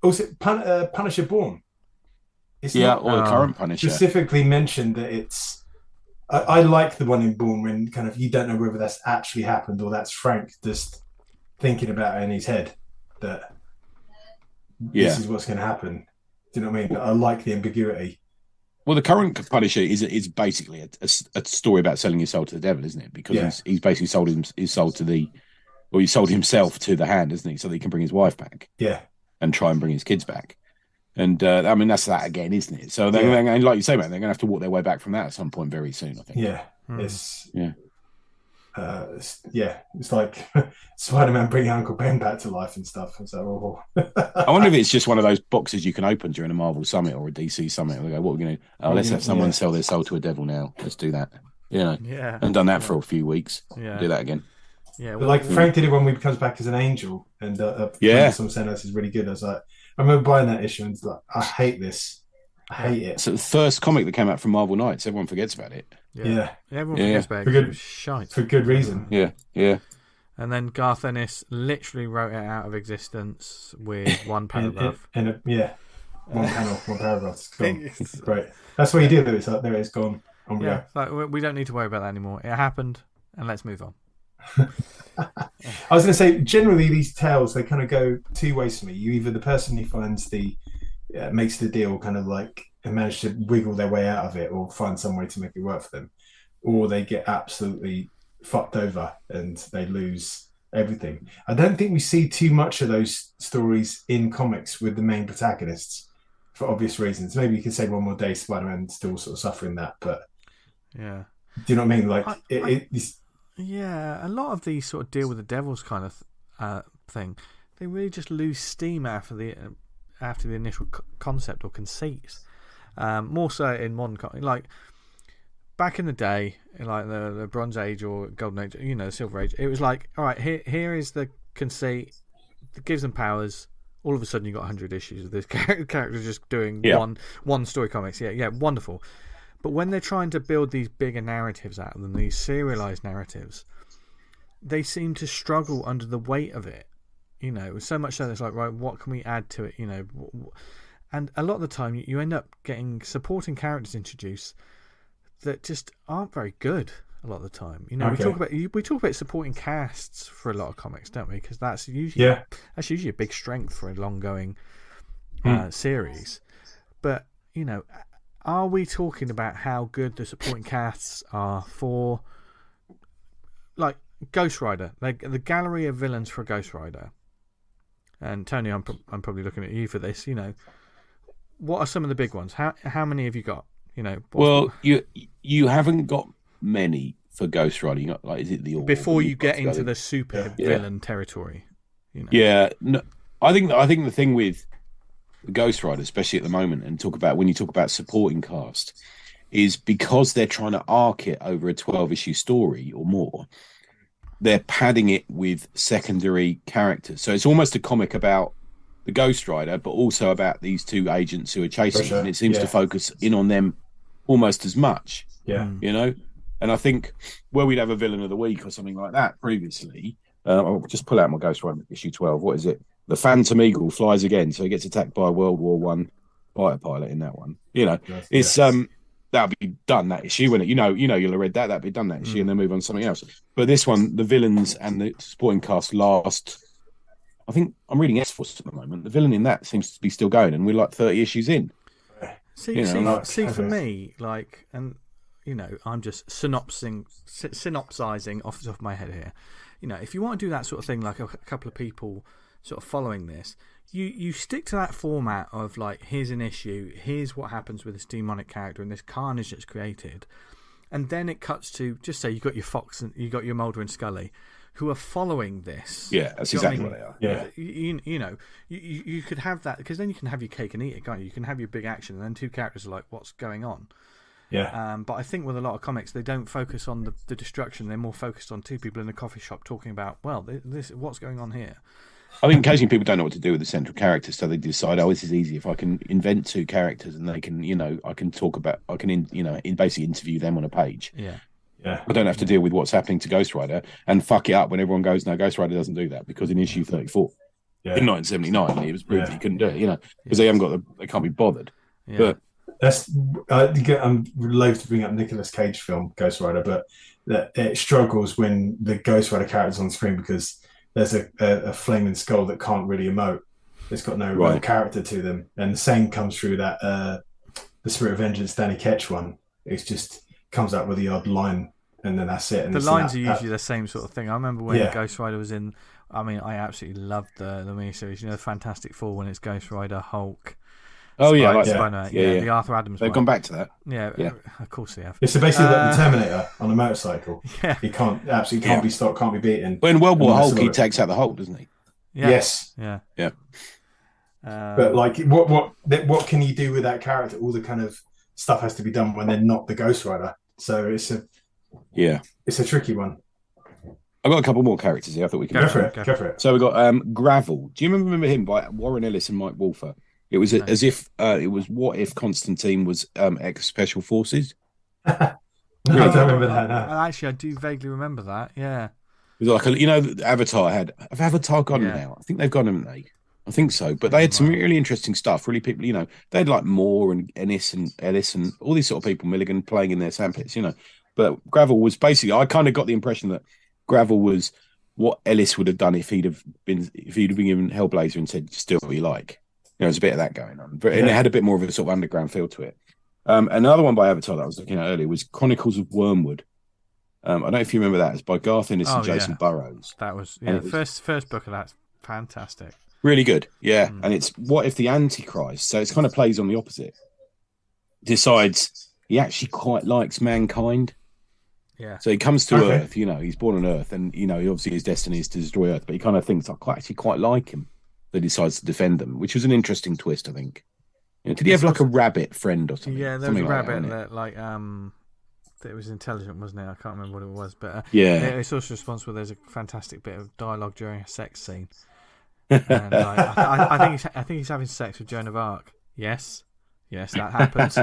Also, Punisher Born. It's not, or the current Punisher. Specifically mentioned that it's... I like the one in Born when kind of you don't know whether that's actually happened or that's Frank just thinking about it in his head that this is what's going to happen. Do you know what I mean? I like the ambiguity. Well, the current Punisher is basically a story about selling his soul to the devil, isn't it? Because he's basically sold his soul he sold himself to the Hand, isn't he? So that he can bring his wife back. Yeah. And try and bring his kids back. And I mean, that's that again, isn't it? So they're like you say, man, they're going to have to walk their way back from that at some point very soon, I think. Yeah. it's like Spider-Man bringing Uncle Ben back to life and stuff. And so, I wonder if it's just one of those boxes you can open during a Marvel summit or a DC summit. We go, what are we going to? Oh, let's have someone sell their soul to a devil now. Let's do that. Yeah. And done that for a few weeks. Yeah. Do that again. Yeah. Well, like Frank did it when he comes back as an angel, and someone saying this is really good. I was like, I remember buying that issue, and it's like, I hate this. I hate it. So the first comic that came out from Marvel Knights, everyone forgets about it. Yeah. Everyone forgets about it. It was shite. For good reason. Yeah. And then Garth Ennis literally wrote it out of existence with one paragraph. One panel, one paragraph. It's gone. Great. That's what you do. It's like, there it's gone. Yeah, like, we don't need to worry about that anymore. It happened, and let's move on. I was going to say, generally these tales, they kind of go two ways for me. You either the person who finds makes the deal kind of like and manage to wiggle their way out of it or find some way to make it work for them, or they get absolutely fucked over and they lose everything. I don't think we see too much of those stories in comics with the main protagonists for obvious reasons. Maybe you could say One More Day, Spider-Man still sort of suffering that, but yeah, do you know what I mean? Like yeah, a lot of these sort of deal with the devil's kind of thing. They really just lose steam after the initial concept or conceit. More so in modern, like back in the day, like the Bronze Age or Golden Age, the Silver Age. It was like, all right, here is the conceit that gives them powers. All of a sudden, you got 100 issues of this character just doing one story comics. Yeah, wonderful. But when they're trying to build these bigger narratives out of them, these serialized narratives, they seem to struggle under the weight of it. So much so that it's like, right, what can we add to it? And a lot of the time, you end up getting supporting characters introduced that just aren't very good. A lot of the time, we talk about supporting casts for a lot of comics, don't we? Because that's usually a big strength for a long-going series. But are we talking about how good the supporting casts are for, like, Ghost Rider, like the gallery of villains for Ghost Rider? And Tony, I'm probably looking at you for this. What are some of the big ones? How many have you got? Well, you haven't got many for Ghost Rider. Like, is it the order before you get into the super villain territory? Yeah, no, I think the thing with the Ghost Rider, especially at the moment, and when you talk about supporting cast, is because they're trying to arc it over a 12-issue story or more. They're padding it with secondary characters, so it's almost a comic about the Ghost Rider, but also about these two agents who are chasing him, and it seems to focus in on them almost as much. Yeah, And I think where we'd have a villain of the week or something like that previously, I'll just pull out my Ghost Rider issue 12. What is it? The Phantom Eagle flies again, so he gets attacked by a World War I fighter pilot in that one. It's that'll be done that issue, wouldn't it? You'll have read that. That'll be done that issue, and then move on to something else. But this one, the villains and the supporting cast last. I think I'm reading S-Force at the moment. The villain in that seems to be still going, and we're like 30 issues in. See, for me, like, and I'm just synopsizing off the top of my head here. If you want to do that sort of thing, like a couple of people sort of following this, you stick to that format of like, here's an issue, here's what happens with this demonic character and this carnage that's created, and then it cuts to, just say you got your Fox and you got your Mulder and Scully, who are following this. Yeah, that's exactly what they are. Yeah, you could have that, because then you can have your cake and eat it, can't you? You can have your big action, and then two characters are like, what's going on? Yeah. But I think with a lot of comics, they don't focus on the destruction. They're more focused on two people in a coffee shop talking about, well, this what's going on here. I think occasionally people don't know what to do with the central characters, so they decide, this is easy. If I can invent two characters and they can, I can basically interview them on a page. Yeah. Yeah. I don't have to deal with what's happening to Ghost Rider and fuck it up when everyone goes, no, Ghost Rider doesn't do that, because in issue 34 in 1979 it was proved that he couldn't do it, because they can't be bothered. Yeah. But that's I'm loath to bring up Nicolas Cage film Ghost Rider, but that it struggles when the Ghost Rider character's on screen, because there's a flaming skull that can't really emote. It's got no real character to them, and the same comes through that the Spirit of Vengeance Danny Ketch one. It's just comes out with the odd line, and then that's it. And the lines are usually the same sort of thing. I remember when Ghost Rider was in. I mean, I absolutely loved the miniseries. The Fantastic Four, when it's Ghost Rider, Hulk, Oh yeah, I like Spy that. Knight, Yeah. the Arthur Adams They've one. gone back to that. Yeah, Yeah. of course they have. It's basically like the Terminator on a motorcycle. Yeah. He can't be stopped, can't be beaten. Well, in World War And that's Hulk, a he lot of- takes out the Hulk, doesn't he? Yeah. Yes. Yeah. Yeah. But like, what can you do with that character? All the kind of stuff has to be done when they're not the Ghost Rider. So it's a tricky one. I've got a couple more characters here. I thought we could Go for it. So we got Gravel. Do you remember him by Warren Ellis and Mike Wolfer? It was as if it was what if Constantine was ex Special Forces. No, I don't remember that. No. Actually, I do vaguely remember that. Yeah. It was like Avatar had. Have Avatar gone now? I think they've gone, haven't they? I think so. But they had some really interesting stuff. Really, people, they had like Moore and Ennis and Ellis and all these sort of people, Milligan playing in their sandpits, But Gravel was basically. I kind of got the impression that Gravel was what Ellis would have done if he'd have been given Hellblazer and said, "Just do what you like." There's a bit of that going on, but and it had a bit more of a sort of underground feel to it. Another one by Avatar that I was looking at earlier was Chronicles of Wormwood. I don't know if you remember that. It's by Garth Ennis and Jason Burrows. That was the first book of that's fantastic. Really good, yeah. And it's what if the Antichrist? So it kind of plays on the opposite. Decides he actually quite likes mankind. Yeah. So he comes to Earth. He's born on Earth, and obviously his destiny is to destroy Earth. But he kind of thinks I actually quite like him. That decides to defend them, which was an interesting twist, I think. Did he have like a rabbit friend or something? Yeah, there was a rabbit that was intelligent, wasn't it? I can't remember what it was, but it's also responsible. There's a fantastic bit of dialogue during a sex scene. And I think he's having sex with Joan of Arc. Yes, that happens.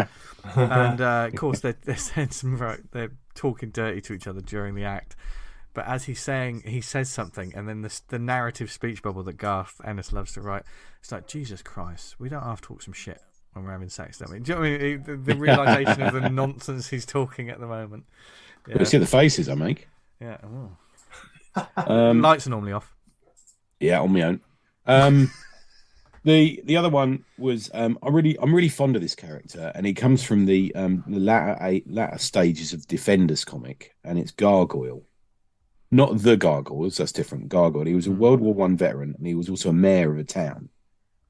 And of course, they're talking dirty to each other during the act. But as he says something, and then the narrative speech bubble that Garth Ennis loves to write, it's like, Jesus Christ, we don't have to talk some shit when we're having sex, don't we? Do you know what I mean? The realisation of the nonsense he's talking at the moment. Yeah. You see the faces I make. Yeah. Lights are normally off. Yeah, on my own. The other one was I'm really fond of this character, and he comes from the latter stages of Defenders comic, and it's Gargoyle. Not the Gargoyles, that's different. Gargoyle. He was a World War I veteran, and he was also a mayor of a town.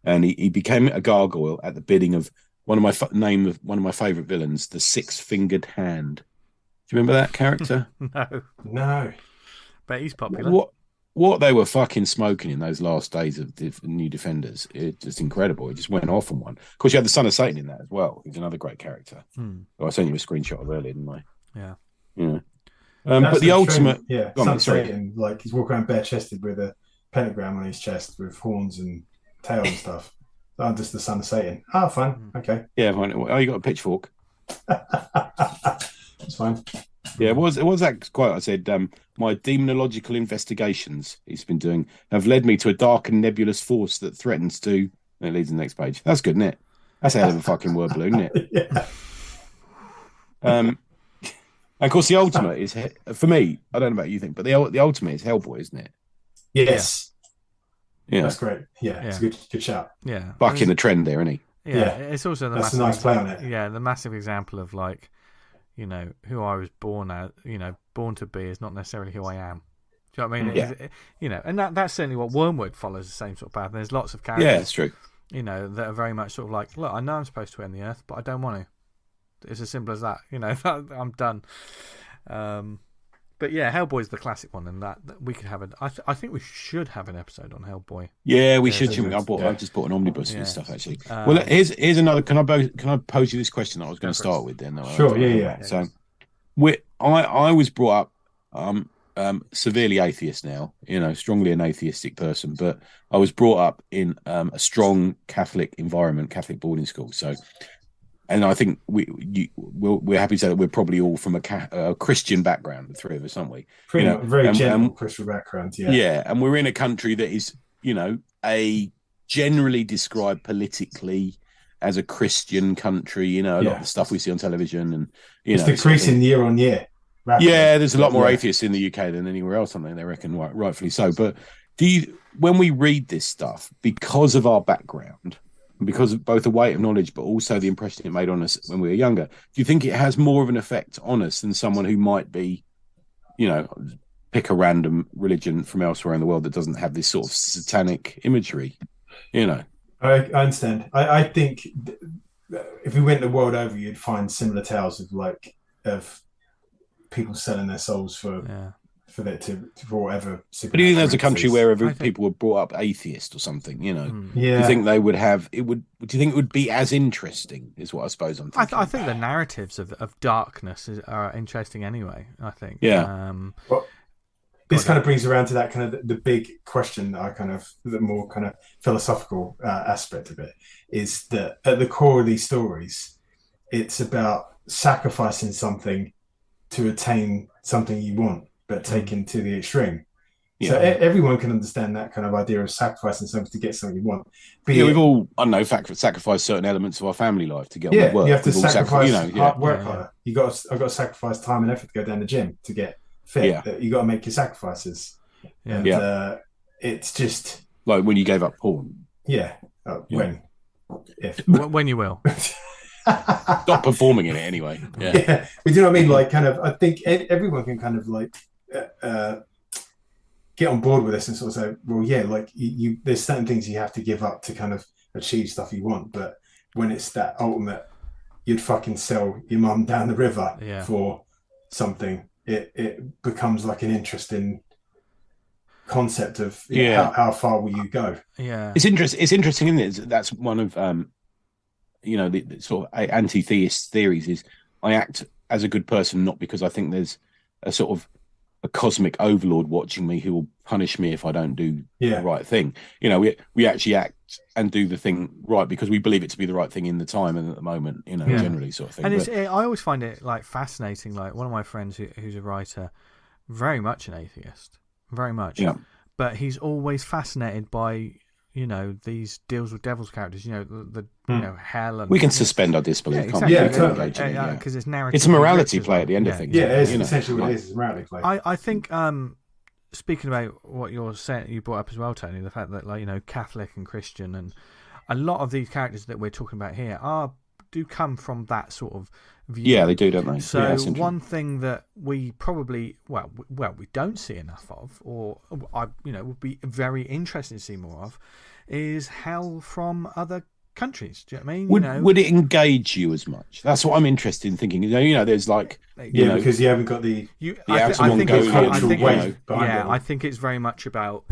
And he became a gargoyle at the bidding of one of my favourite villains, the Six-Fingered Hand. Do you remember that character? No. But he's popular. What they were fucking smoking in those last days of New Defenders, it's just incredible. He just went off on one. Of course, you had the Son of Satan in that as well. He's another great character. I sent you a screenshot of earlier, didn't I? Yeah. But the ultimate... Son of Satan, like he's walking around bare-chested with a pentagram on his chest with horns and tail and stuff. I'm just the Son of Satan. Oh, fun. Okay. Yeah, fine. Oh, you got a pitchfork. That's fine. Yeah, it was that quote I said, my demonological investigations he's been doing have led me to a dark and nebulous force that threatens to... And it leads to the next page. That's good, isn't it? That's a hell of a fucking word balloon, isn't it? Yeah. And of course, the ultimate is, for me, I don't know about you think, but the ultimate is Hellboy, isn't it? Yes. Yeah. That's great. Yeah, it's a good shout. Yeah. Bucking the trend there, isn't he? Yeah. It's also that's a nice play on it. Yeah, the massive example of like, who I was born as, born to be is not necessarily who I am. Do you know what I mean? Yeah. And that's certainly what Wormwood follows the same sort of path. There's lots of characters. Yeah, it's true. That are very much sort of like, look, I know I'm supposed to end the earth, but I don't want to. It's as simple as that. I'm done. But yeah, Hellboy's the classic one, and that we could have I think we should have an episode on Hellboy. Yeah, we should. I just bought an omnibus of this stuff actually. Well, here's another. Can I pose you this question that I was going to start with then? Sure. Yeah. So, I was brought up severely atheist now. Strongly an atheistic person, but I was brought up in a strong Catholic environment, Catholic boarding school. So. And I think we're happy to say that we're probably all from a Christian background, the three of us, aren't we? Very general Christian background, yeah. Yeah, and we're in a country that is, a generally described politically as a Christian country. A lot of the stuff we see on television, and it's decreasing year on year. Rapidly. Yeah, there's a lot more atheists in the UK than anywhere else. Something they reckon, rightfully so. But when we read this stuff, because of our background? Because of both the weight of knowledge, but also the impression it made on us when we were younger. Do you think it has more of an effect on us than someone who might be, pick a random religion from elsewhere in the world that doesn't have this sort of satanic imagery? I understand. I think if we went the world over, you'd find similar tales of people selling their souls for whatever. But do you think there's a supernatural country entities. where people were brought up atheist or something? You know, do you Yeah, think they would have it? Would do you think it would be as interesting? Is what I suppose I'm thinking. I think the narratives of darkness are interesting anyway. I think. Yeah. well, this kind of brings around to that kind of the big question that the more kind of philosophical aspect of it is that at the core of these stories, it's about sacrificing something to attain something you want, but taken to the extreme. Yeah. So everyone can understand that kind of idea of sacrificing something to get something you want. But we've all, I don't know, sacrificed certain elements of our family life to get on with work. You have to We've all sacrifice work yeah. harder. I've got to sacrifice time and effort to go down the gym to get fit. Yeah. You got to make your sacrifices. And it's just like when you gave up porn. When you will. Stop performing in it anyway. Yeah. But you know what I mean? Like, kind of, I think everyone can kind of like get on board with this and sort of say, well, yeah, like there's certain things you have to give up to kind of achieve stuff you want. But when it's that ultimate, you'd fucking sell your mum down the river for something, it becomes like an interesting concept of how far will you go? Yeah, it's interesting, isn't it? That's one of the sort of anti-theist theories is I act as a good person not because I think there's a sort of a cosmic overlord watching me who will punish me if I don't do the right thing. You know, we actually act and do the thing right because we believe it to be the right thing in the time and at the moment, you know, generally sort of thing. And I always find it like fascinating. Like one of my friends who's a writer, very much an atheist, very much. Yeah. But he's always fascinated by, you know, these deals with devil's characters. You know, the you know, hell and we can suspend our disbelief. Because it's narrative. It's a morality play at the end of things. Yeah, it's essentially what it is. It's a morality play. I think speaking about what you're saying, you brought up as well, Tony, the fact that, like, you know, Catholic and Christian, and a lot of these characters that we're talking about here do come from that sort of view. Yeah, they do, don't they? So one thing that we probably we don't see enough of, or would be very interested to see more of, is hell from other countries. Do you know what I mean? Would it engage you as much? That's what I'm interested in thinking. You know, there's like because you haven't got the I think it's very much about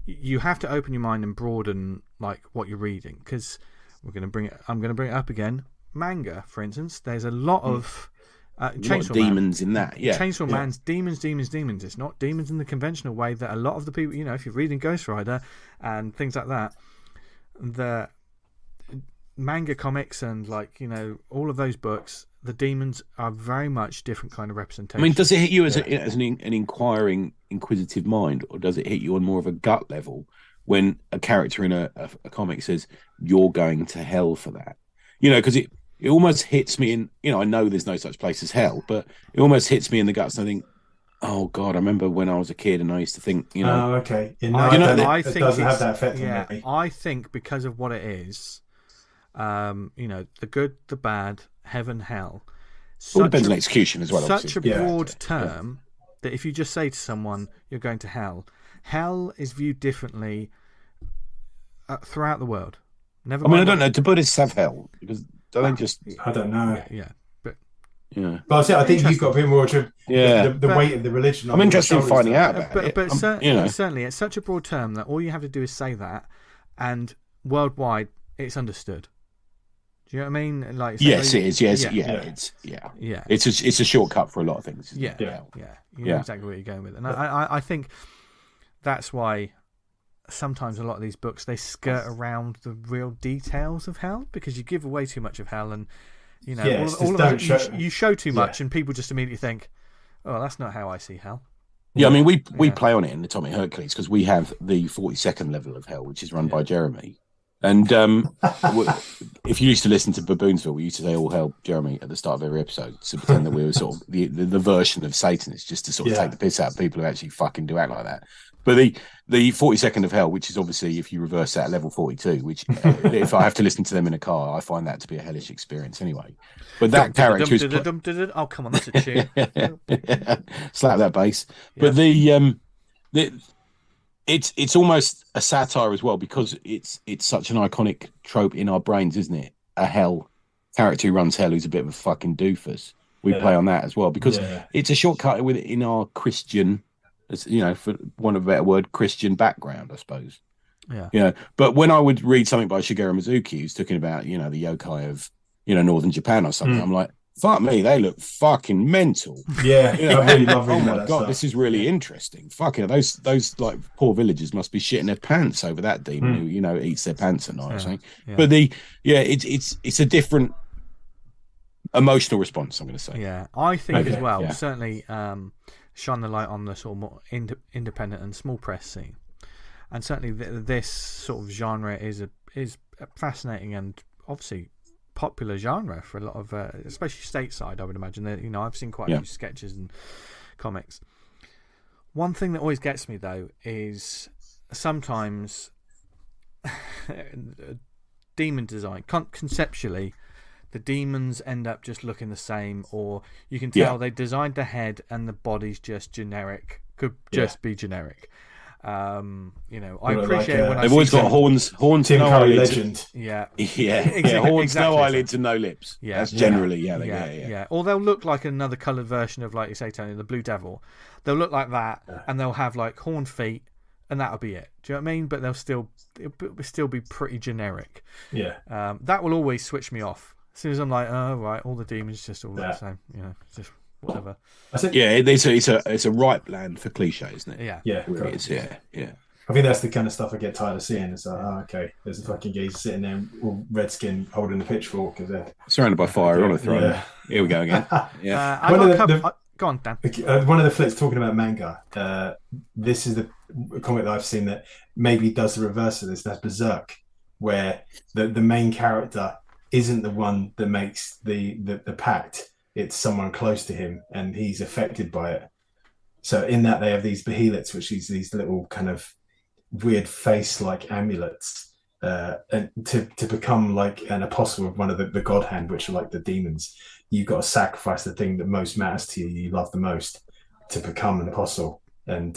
you have to open your mind and broaden like what you're reading, because I'm going to bring it up again. Manga, for instance, there's a lot of Chainsaw demons in that. Yeah, Chainsaw Man's demons. It's not demons in the conventional way that a lot of the people, you know, if you're reading Ghost Rider and things like that, the manga comics and, like, you know, all of those books, the demons are very much different kind of representation. I mean, does it hit you as an inquiring, inquisitive mind, or does it hit you on more of a gut level when a character in a comic says you're going to hell for that? You know, because it almost hits me in, you know, I know there's no such place as hell, but it almost hits me in the guts and I think, oh God, I remember when I was a kid and I used to think, you know. Oh, okay. I think it doesn't have that effect on me. I think because of what it is, you know, the good, the bad, heaven, hell. All depends on execution as well. Such a broad term that if you just say to someone, you're going to hell is viewed differently throughout the world. I don't know. Do Buddhists have hell? Because I don't know. But I think you've got a bit more to the weight of the religion. I'm interested in finding out about it. But certainly, it's such a broad term that all you have to do is say that, and worldwide, it's understood. Do you know what I mean? Like, yes, it is. Yes, It's a shortcut for a lot of things. You know exactly where you're going with it, and I think that's why sometimes a lot of these books, they skirt around the real details of hell, because you give away too much of hell, and you know, you show too much, and people just immediately think, oh, that's not how I see hell. Yeah, I mean, we play on it in Atomic Hercules because we have the 42nd level of hell, which is run by Jeremy. And if you used to listen to Baboonsville, we used to say all hell Jeremy at the start of every episode to pretend that we were sort of the version of Satanists, just to sort of take the piss out of people who actually fucking do act like that. But the 42nd of hell, which is obviously, if you reverse that, level 42, which if I have to listen to them in a car, I find that to be a hellish experience anyway. But that character is... Oh, come on, that's a tune. Slap that bass. Yeah. But it's almost a satire as well, because it's such an iconic trope in our brains, isn't it? A hell character who runs hell who's a bit of a fucking doofus. We play on that as well, because it's a shortcut in our Christian, for want of a better word, Christian background, I suppose. Yeah. But when I would read something by Shigeru Mizuki, who's talking about, the yokai of, northern Japan or something, I'm like, fuck me, they look fucking mental. Yeah, I really love reading oh my that god, stuff. this is really interesting. Fucking those like poor villagers must be shitting their pants over that demon who eats their pants at night or something. But it's a different emotional response, I'm going to say. Yeah, I think as well. Certainly, shine the light on the sort of more independent and small press scene, and certainly this sort of genre is a fascinating and obviously popular genre for a lot of, especially stateside. I would imagine that I've seen quite a few sketches and comics. One thing that always gets me though is sometimes demon design. Conceptually, the demons end up just looking the same, or you can tell they designed the head and the body's just generic. Could just be generic. I appreciate when they've always got horns, Tim no Curry eyelids. legend. Horns, no eyelids, and no lips. That's generally, Or they'll look like another coloured version of, like you say, Tony, the Blue Devil. They'll look like that, and they'll have like horned feet, and that'll be it. Do you know what I mean? But it'll still be pretty generic. Yeah. That will always switch me off. As soon as I'm like, oh right, all the demons just all look the same. Just whatever. It's a ripe land for cliche, isn't it? Yeah. Yeah. It really is, yeah. I think that's the kind of stuff I get tired of seeing. It's like, okay, there's a fucking geezer sitting there, all redskin, holding a pitchfork. Surrounded by fire on a throne. Yeah. Here we go again. Yeah. Go on, Dan. One of the flicks talking about manga. This is the comic that I've seen that maybe does the reverse of this. That's Berserk, where the main character isn't the one that makes the pact. It's someone close to him, and he's affected by it. So in that, they have these behemoths, which is these little kind of weird face-like amulets, and to become like an apostle of one of the god hand, which are like the demons, you've got to sacrifice the thing that most matters to you, you love the most, to become an apostle. And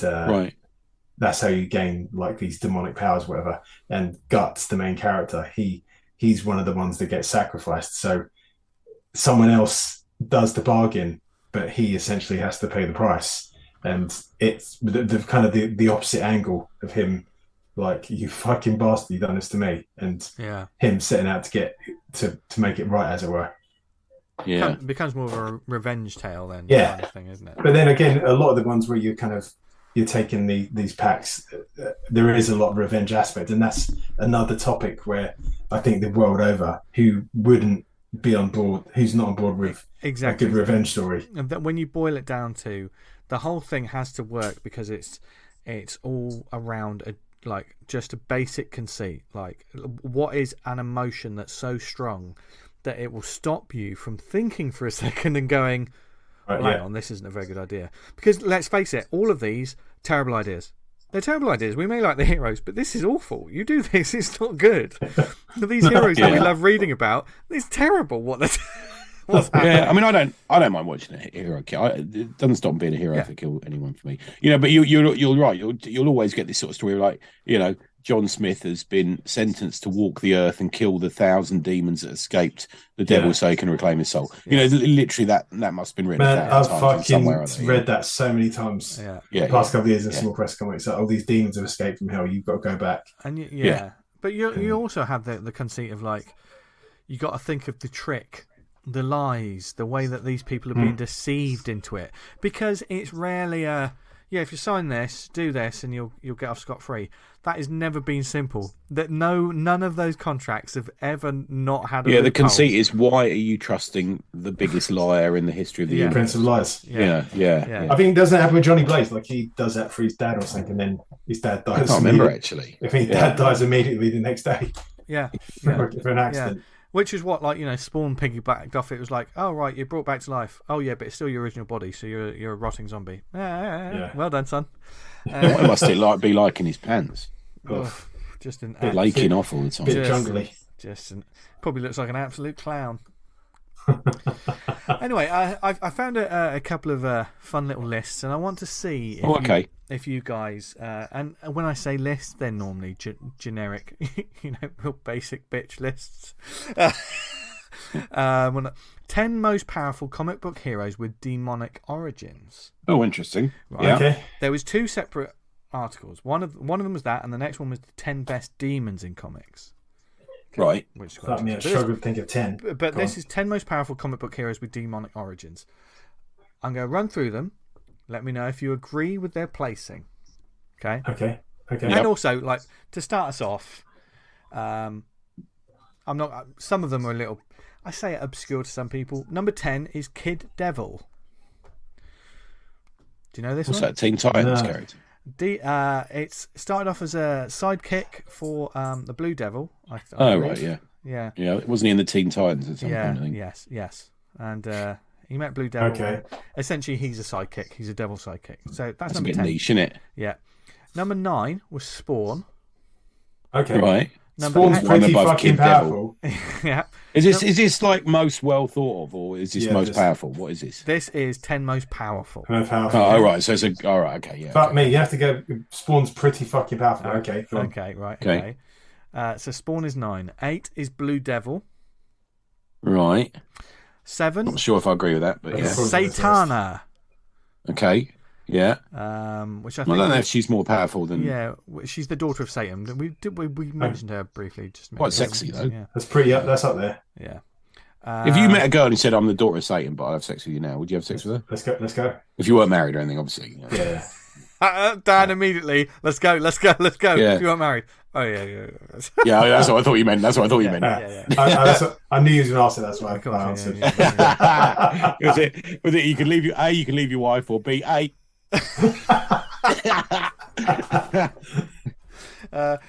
that's how you gain like these demonic powers, whatever. And Guts, the main character, he's one of the ones that gets sacrificed. So someone else does the bargain, but he essentially has to pay the price. And it's the kind of the opposite angle of him, like, you fucking bastard, you done this to me, and him setting out to get to make it right, as it were. Yeah, it becomes more of a revenge tale then. Kind of thing, isn't it? But then again, a lot of the ones where you're taking these packs, there is a lot of revenge aspect, and that's another topic where I think the world over, who wouldn't be on board, who's not on board with a good revenge story. And that when you boil it down to, the whole thing has to work because it's all around just a basic conceit. Like, what is an emotion that's so strong that it will stop you from thinking for a second and going, hang on, this isn't a very good idea. Because let's face it, all of these terrible ideas. They're terrible ideas. We may like the heroes, but this is awful. You do this, it's not good. These heroes that we love reading about, it's terrible what they're I mean, I don't mind watching a hero kill. It doesn't stop being a hero if they kill anyone for me. But you're right. You'll always get this sort of story like, John Smith has been sentenced to walk the earth and kill the 1,000 demons that escaped the devil so he can reclaim his soul. Literally that must have been written. Man, I've fucking read that so many times. The past couple of years in small press comics. All these demons have escaped from hell. You've got to go back. And but you also have the conceit of, like, you got to think of the trick, the lies, the way that these people have been deceived into it, because it's rarely if you sign this, do this, and you'll get off scot-free. That has never been simple. None of those contracts have ever not had a the conceit is, why are you trusting the biggest liar in the history of the universe? Prince of Lies. Yeah. I think doesn't happen with Johnny Blaze. Like, he does that for his dad or something, and then his dad dies. I can't remember, actually. I think dad dies immediately the next day. For an accident. Yeah. Which is what, Spawn piggybacked off. It was like, oh, right, you're brought back to life. Oh, yeah, but it's still your original body, so you're a rotting zombie. Well done, son. What must it be like in his pants? Just an laking off all the time. Bit jungly. Probably looks like an absolute clown. Anyway, I found a couple of fun little lists, and I want to see if you guys and when I say lists, they're normally generic, real basic bitch lists. 10 most powerful comic book heroes with demonic origins. Oh, interesting. Right. Yeah. Okay. There was 2 separate articles. One of them was that, and the next one was the 10 best demons in comics. Okay, Right. which is I struggle to think of 10. But this is 10 most powerful comic book heroes with demonic origins. I'm going to run through them. Let me know if you agree with their placing. Okay. Okay. And also, like, to start us off, I'm not. Some of them are a little. I say it obscure to some people. Number 10 is Kid Devil. Do you know this What's one? that? Teen Titans character? It's started off as a sidekick for the Blue Devil. I Oh, believe. right, yeah. Yeah. Yeah, wasn't he in the Teen Titans at some point, I think? Yes. And he met Blue Devil. Okay. Essentially, he's a sidekick. He's a devil sidekick. So that's That's a number bit 10. niche, isn't it? Yeah. Number 9 was Spawn. Okay. Right. Spawn's Eight- pretty above fucking Kid Devil. powerful. Yeah. Is this like most well thought of, or is this most powerful? What is this? This is 10 most powerful. Most powerful. Oh, right. So it's all right. Okay, yeah. Fuck me, you have to go. Spawn's pretty fucking powerful. Okay, go on. Okay, right. Okay. So Spawn is 9. 8 is Blue Devil. Right. 7. Not sure if I agree with that, but yeah. Satana. Okay. Yeah. Which I I think. don't know if she's more powerful than. Yeah, she's the daughter of Satan. We mentioned her briefly. Just Quite sexy, though. Yeah. That's pretty up. That's up there. Yeah. If you met a girl and said, "I'm the daughter of Satan, but I'll have sex with you now," would you have sex with her? Let's go. If you weren't married or anything, obviously. You know. Yeah. Dan immediately. Let's go. Yeah. If you weren't married. Oh yeah. Yeah, that's what I thought you meant. Yeah. I knew you was going to answer. That's why I answered. Was it? You can leave your wife, or B A.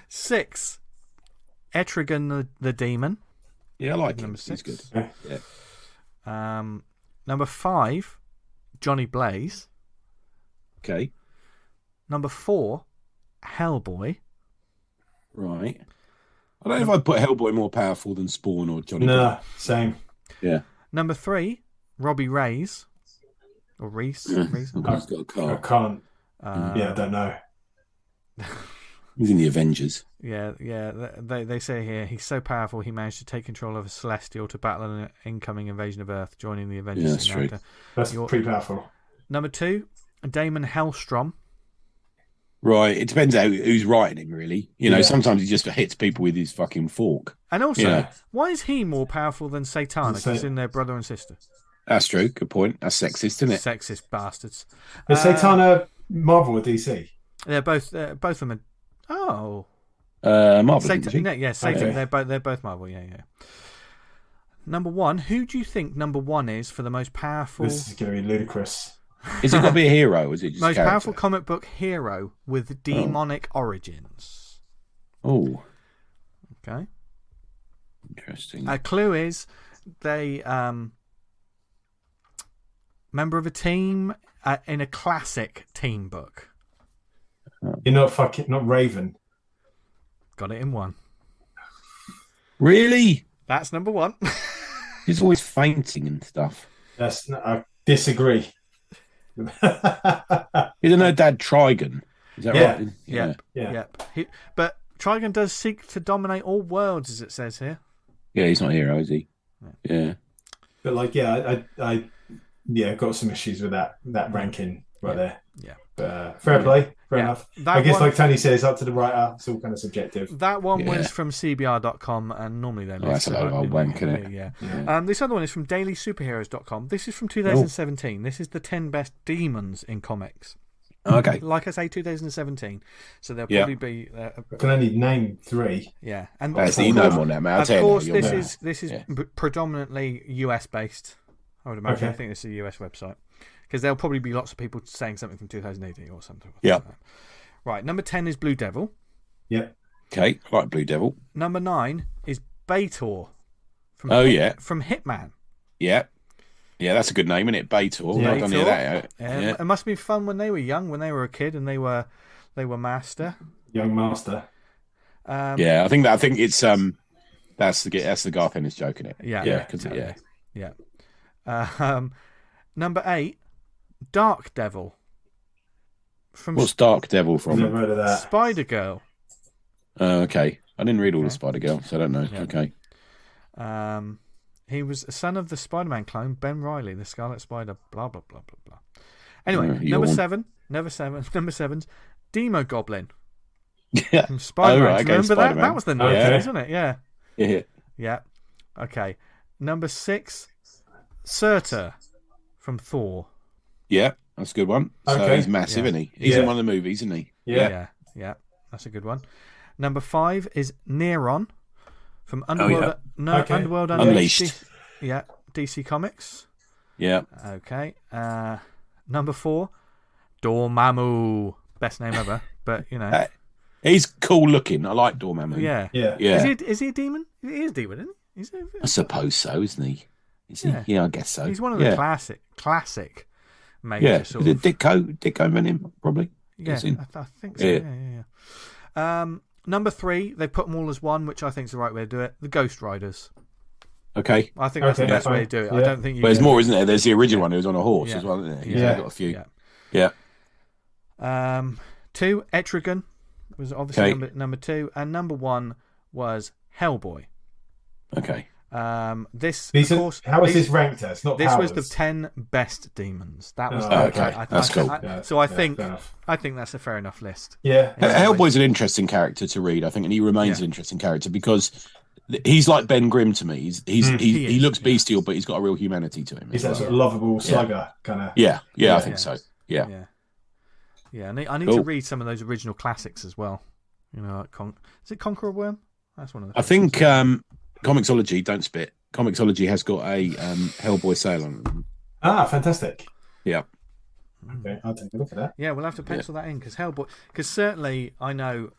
6. Etrigan the Demon. Yeah, I like him. Number 6. He's good. Yeah. Number 5, Johnny Blaze. Okay. Number 4, Hellboy. Right. I don't know if I'd put Hellboy more powerful than Spawn or Johnny. No, same. Yeah. Number 3, Robbie Reyes. Or Reese. He's got a I car. can't. I don't know. He's in the Avengers. Yeah. They say here he's so powerful he managed to take control of a Celestial to battle an incoming invasion of Earth, joining the Avengers. Yeah, that's true. That's pretty powerful. Number 2, Damon Hellstrom. Right. It depends who's writing him, really. You know, sometimes he just hits people with his fucking fork. And also, Yeah. why is he more powerful than Satana? Because in their brother and sister. That's true. Good point. That's sexist, isn't it? Sexist bastards. Is Satana Marvel or DC? They're both of them are. Oh, Marvel. Satan. Yeah, Satan. Okay. They're both Marvel. Yeah. Number 1. Who do you think number 1 is for the most powerful? This is going to be ludicrous. Is it got to be a hero? Or is it just Most character? powerful comic book hero with demonic origins. Oh, Okay. interesting. A clue is they member of a team in a classic team book. You're not Raven. Got it in 1. Really? That's number 1. He's always fainting and stuff. I disagree. Isn't her dad Trigon? Is that Yeah. right? Yeah. Yep. But Trigon does seek to dominate all worlds, as it says here. Yeah, he's not a hero, is he? Yeah. But I got some issues with that ranking right there. Yeah. But fair play, fair enough. I guess, like Tony says, up to the writer. It's all kind of subjective. That one Yeah. was from CBR.com, and normally they miss That's a load of old wank, isn't it? Yeah. This other one is from DailySuperheroes.com. This is from 2017. This is the 10 best demons in comics. Okay. Like I say, 2017. So there'll probably be. I can only name 3. Yeah, and You know more now, mate. I'll of tell you course, now, this is predominantly US based. I would imagine. I think this is a US website because there'll probably be lots of people saying something from 2018 or something. Yeah. Like that. Right. Number 10 is Blue Devil. Yeah. Okay. I like Blue Devil. Number 9 is Baitor. From from Hitman. Yeah. Yeah, that's a good name, isn't it? Baitor. Yeah. I don't hear that. Yeah. It must have been fun when they were young, when they were a kid, and they were master. Young master. Yeah, I think it's that's the Garth Ennis joke in it. Yeah. Totally. Yeah. Number 8, Dark Devil. What's Dark Devil from? Never heard of that. Spider Girl. Okay. I didn't read all the Spider Girl, so I don't know. Yeah. Okay. He was a son of the Spider-Man clone, Ben Reilly, the Scarlet Spider, blah, blah, blah, blah, blah. Anyway, number 7's Demo Goblin. Yeah. From Spider-Man. right, Do you remember Spider-Man. that? That was the name, Okay. isn't it? Yeah. Yeah. Yeah. Okay. Number 6, Surtur from Thor. Yeah, that's a good one. So Okay. he's massive, Yeah. isn't he? He's Yeah. in one of the movies, isn't he? Yeah. Yeah. That's a good one. Number 5 is Neron from yeah. Underworld. Okay. Underworld Unleashed. Yeah. DC Comics. Yeah. Okay. Number 4, Dormammu. Best name ever, but you know. He's cool looking. I like Dormammu. Yeah. Yeah. Yeah. Is he a demon? He is a demon, isn't he? I suppose so, isn't he? Is he? Yeah. Yeah, I guess so. He's one of the classic major Yeah. sort Is of. it Ditko Venom, probably? Yeah, Guessing. I think so. Yeah. Number 3, they put them all as one, which I think is the right way to do it. The Ghost Riders. Okay. I think that's the Okay, best way fine. to do it. Yeah. I don't think you. But there's more, isn't there? There's the original one who was on a horse Yeah. as well, isn't there? He's Yeah. got a few. Yeah. Yeah. 2, Etrigan was obviously Okay. number 2, and number 1 was Hellboy. Okay. This, These of are, course, how is these- this ranked as? Not This powers. was the 10 best demons. That was Oh, okay. That's cool. So I think fair enough. that's a fair enough list. Yeah. Hellboy's an interesting character to read, I think, and he remains an interesting character because he's like Ben Grimm to me. He looks bestial, but he's got a real humanity to him. He's as that well. sort of lovable slugger kind of. Yeah, Yeah. I think so. Yeah. Yeah. I need Cool. to read some of those original classics as well. You know, like is it Conqueror Worm? That's one of the. I think Comixology, don't spit. Comixology has got a Hellboy sale on it. Ah, fantastic. Yeah. Okay, I'll take a look at that. Yeah, we'll have to pencil that in because Hellboy. Because certainly, I know.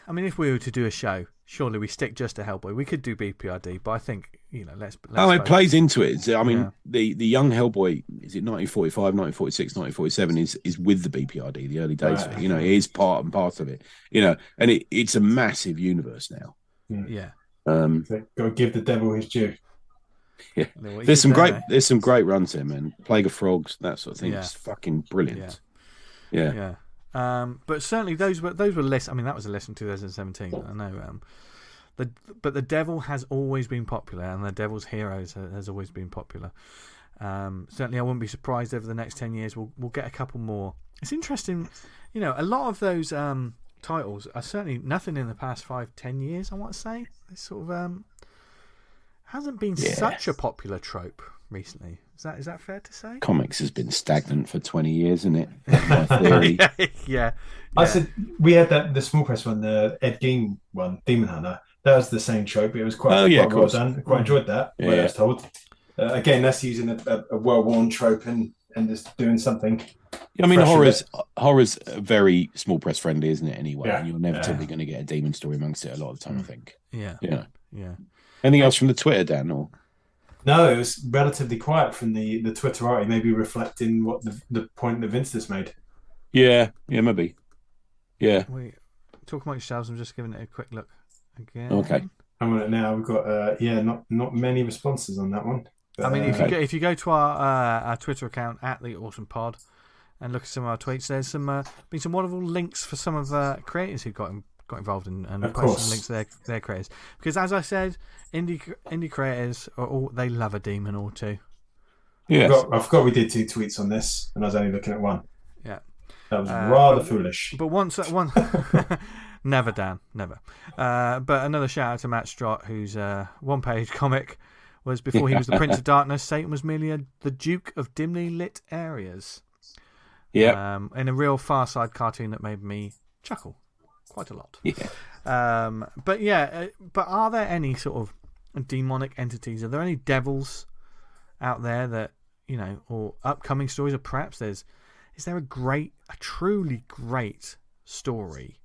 I mean, if we were to do a show, surely we stick just to Hellboy. We could do BPRD, but I think let's Oh, it focus. plays into it. I mean, Yeah. the young Hellboy, is it 1945, 1946, 1947 is with the BPRD, the early days of it. You know, it is part and part of it. You know, and it's a massive universe now. Yeah. So, got to give the devil his due. Yeah. What you There's did some there, great runs there, man. Plague of Frogs, that sort of thing. Yeah. It's fucking brilliant. Yeah. Yeah. But certainly those were lists. I mean, that was a list in 2017. I know. But the Devil has always been popular, and the Devil's Heroes has always been popular. Certainly, I wouldn't be surprised over the next 10 years we'll get a couple more. It's interesting, a lot of those titles are certainly nothing in the past 5-10 years. I want to say it's sort of hasn't been such a popular trope recently. Is that fair to say? Comics has been stagnant for 20 years, isn't it? My theory. Yeah. I said we had the small press one, the Ed Gein one, Demon Hunter. That was the same trope. It was quite well done. I quite enjoyed that. Yeah. What I was told. Again, that's using a well-worn trope and just doing something. I mean, fresh horror's very small press friendly, isn't it? Anyway, Yeah. and you're inevitably going to get a demon story amongst it a lot of the time. I think. Yeah. Yeah. Yeah. Anything else from the Twitter, Dan? Or No, it was relatively quiet from the Twitterati, maybe reflecting what the point that Vince just made. yeah, maybe. Yeah. Wait, talk amongst yourselves. I'm just giving it a quick look again. Okay. I'm on it now. We've got not many responses on that one. But, I mean, if you go to our Twitter account @TheAwesomePod and look at some of our tweets, there's been some wonderful links for some of the creators who got involved and Of posted course. some links to their creators. Because as I said, indie creators they love a demon or two. Yeah. I forgot we did 2 tweets on this, and I was only looking at one. Yeah. That was rather foolish. But one never, Dan, never. But another shout out to Matt Strott, whose one-page comic was before he was the Prince of Darkness, Satan was merely the Duke of dimly lit areas. Yeah. In a real Far Side cartoon that made me chuckle quite a lot. Yeah. But are there any sort of demonic entities? Are there any devils out there that or upcoming stories, or perhaps is there a truly great story,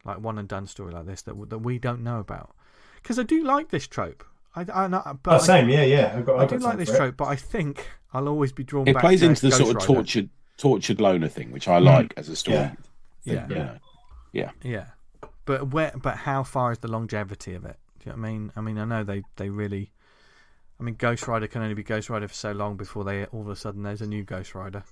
like one and done story like this that we don't know about? Because I do like this trope. Same, yeah. I do like this trope, but I think I'll always be drawn It back plays to into the Ghost sort of Rider. tortured loner thing, which I like as a story. Yeah. Yeah. But how far is the longevity of it? Do you know what I mean? I mean, I know they really I mean, Ghost Rider can only be Ghost Rider for so long before all of a sudden there's a new Ghost Rider.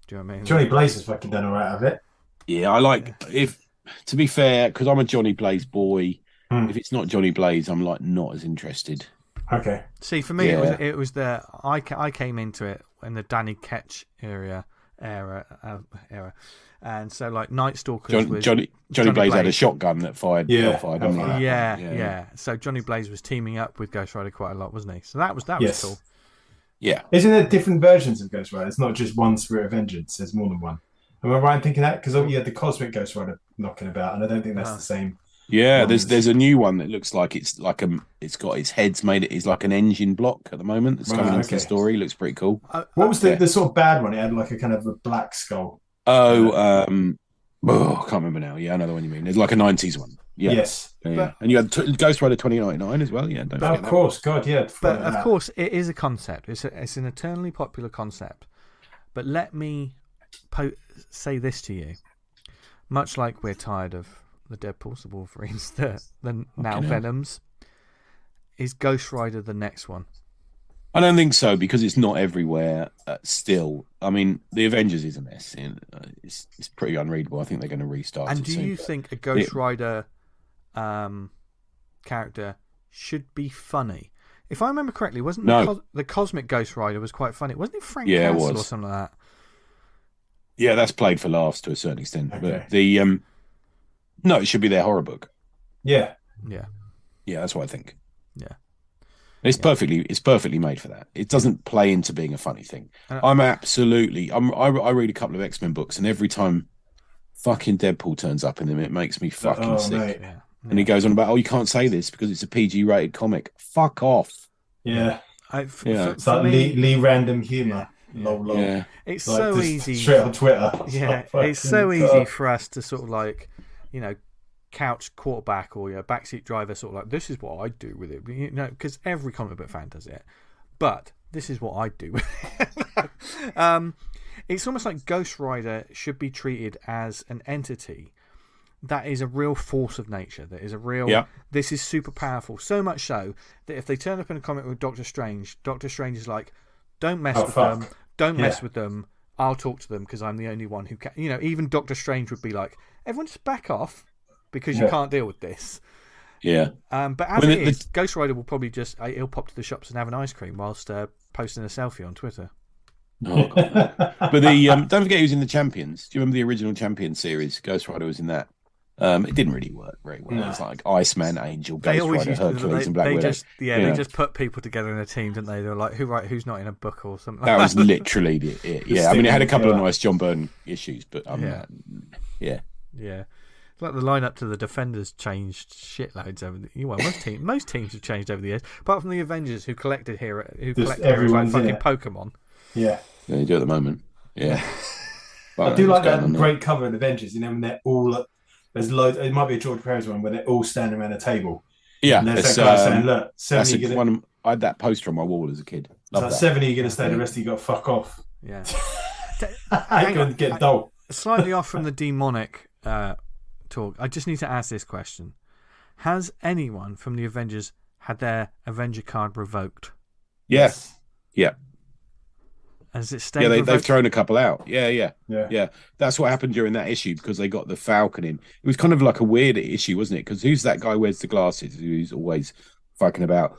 Do you know what I mean? Johnny Blaze has fucking done all right of it. Yeah, I like to be fair, because I'm a Johnny Blaze boy. If it's not Johnny Blaze, I'm like not as interested. Okay. See, for me, it was I came into it in the Danny Ketch era, and so like Night Stalkers was Johnny Blaze had a shotgun that fired. Yeah. Yeah. So Johnny Blaze was teaming up with Ghost Rider quite a lot, wasn't he? So that was cool. Yeah. Isn't there different versions of Ghost Rider? It's not just one Spirit of Vengeance. There's more than one. Am I right in thinking that? Because you had the Cosmic Ghost Rider knocking about, and I don't think that's the same. Yeah, there's a new one that looks like it's got its heads made. It's like an engine block at the moment. That's coming into the story. Looks pretty cool. What was the sort of bad one? It had like a kind of a black skull. I can't remember now. Yeah, I know the one you mean. There's like a 90s one. Yeah. Yes. Yeah. And you had Ghost Rider 2099 as well. Yeah. Of course, God, yeah. But of course, it is a concept. It's an eternally popular concept. But let me say this to you. Much like we're tired of the Deadpools, the Wolverines, the now Venoms, is Ghost Rider the next one? I don't think so, because it's not everywhere still. I mean, the Avengers is a mess. It's pretty unreadable. I think they're going to restart it. And do you think a Ghost Rider character should be funny? If I remember correctly, wasn't the Cosmic Ghost Rider was quite funny? Wasn't it Frank Castle or something like that? Yeah, that's played for laughs to a certain extent. Okay. But no, it should be their horror book. Yeah. Yeah, that's what I think. Yeah. It's perfectly made for that. It doesn't play into being a funny thing. I read a couple of X-Men books, and every time fucking Deadpool turns up in them, it makes me fucking sick. Yeah. And he goes on about, you can't say this because it's a PG-rated comic. Fuck off. Yeah. It's like Lee Random humor. Lol. Yeah. It's like so easy. Straight on Twitter. Yeah, it's so easy for us to sort of like, couch quarterback or backseat driver, sort of like, this is what I do with it. Because every comic book fan does it. But this is what I do with it. It's almost like Ghost Rider should be treated as an entity that is a real force of nature. That is a real. This is super powerful. So much so that if they turn up in a comic with Doctor Strange is like, don't mess with them. Don't mess with them. I'll talk to them because I'm the only one who can. Even Doctor Strange would be like, everyone just back off because you can't deal with this. Yeah. But as Ghost Rider will probably just he'll pop to the shops and have an ice cream whilst posting a selfie on Twitter. Oh, but don't forget he was in the Champions. Do you remember the original Champions series? Ghost Rider was in that. It didn't really work very well. No. It's like Iceman, Angel, Ghost Rider, Hercules, and Black Widow. They just put people together in a team, didn't they? They were like, who's not in a book or something. That was literally it. Yeah, I mean, it had a couple of nice John Byrne issues, but yeah. It's like the lineup to the Defenders changed shitloads over the. Well, most teams have changed over the years, apart from the Avengers, who collect heroes like fucking Pokemon. Yeah, they do at the moment. Yeah, I do like that great cover in Avengers. When they're all. There's loads. It might be a George Perez one where they're all standing around a table. Yeah, and there's that guy saying, "Look, 70 I had that poster on my wall as a kid. Like 70, you're going to stay. The rest of you got to fuck off." Yeah, I ain't going to get dull. Slightly off from the demonic talk. I just need to ask this question: has anyone from the Avengers had their Avenger card revoked? Yes. Yeah. Has it stayed? Yeah, they've thrown a couple out. Yeah. That's what happened during that issue because they got the Falcon in. It was kind of like a weird issue, wasn't it? Because who's that guy who wears the glasses who's always fucking about?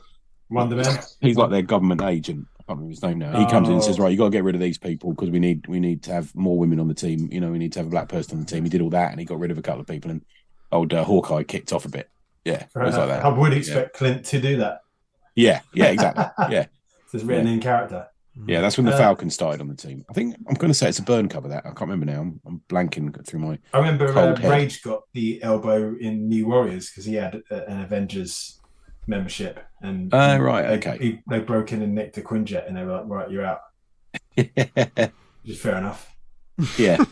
Wonder Man. He's like their government agent. I can't remember his name now. He comes in and says, right, you got to get rid of these people because we need to have more women on the team. We need to have a black person on the team. He did all that and he got rid of a couple of people and old Hawkeye kicked off a bit. Yeah, it was like that. I would expect Clint to do that. Yeah, exactly. Yeah. It's written in character. Yeah, that's when the Falcon started on the team. I think I'm going to say it's a Byrne cover. That I can't remember now. I'm blanking through my. I remember Rage got the elbow in New Warriors because he had an Avengers membership, and they broke in and nicked a Quinjet, and they were like, "Right, you're out." Which is fair enough. Yeah,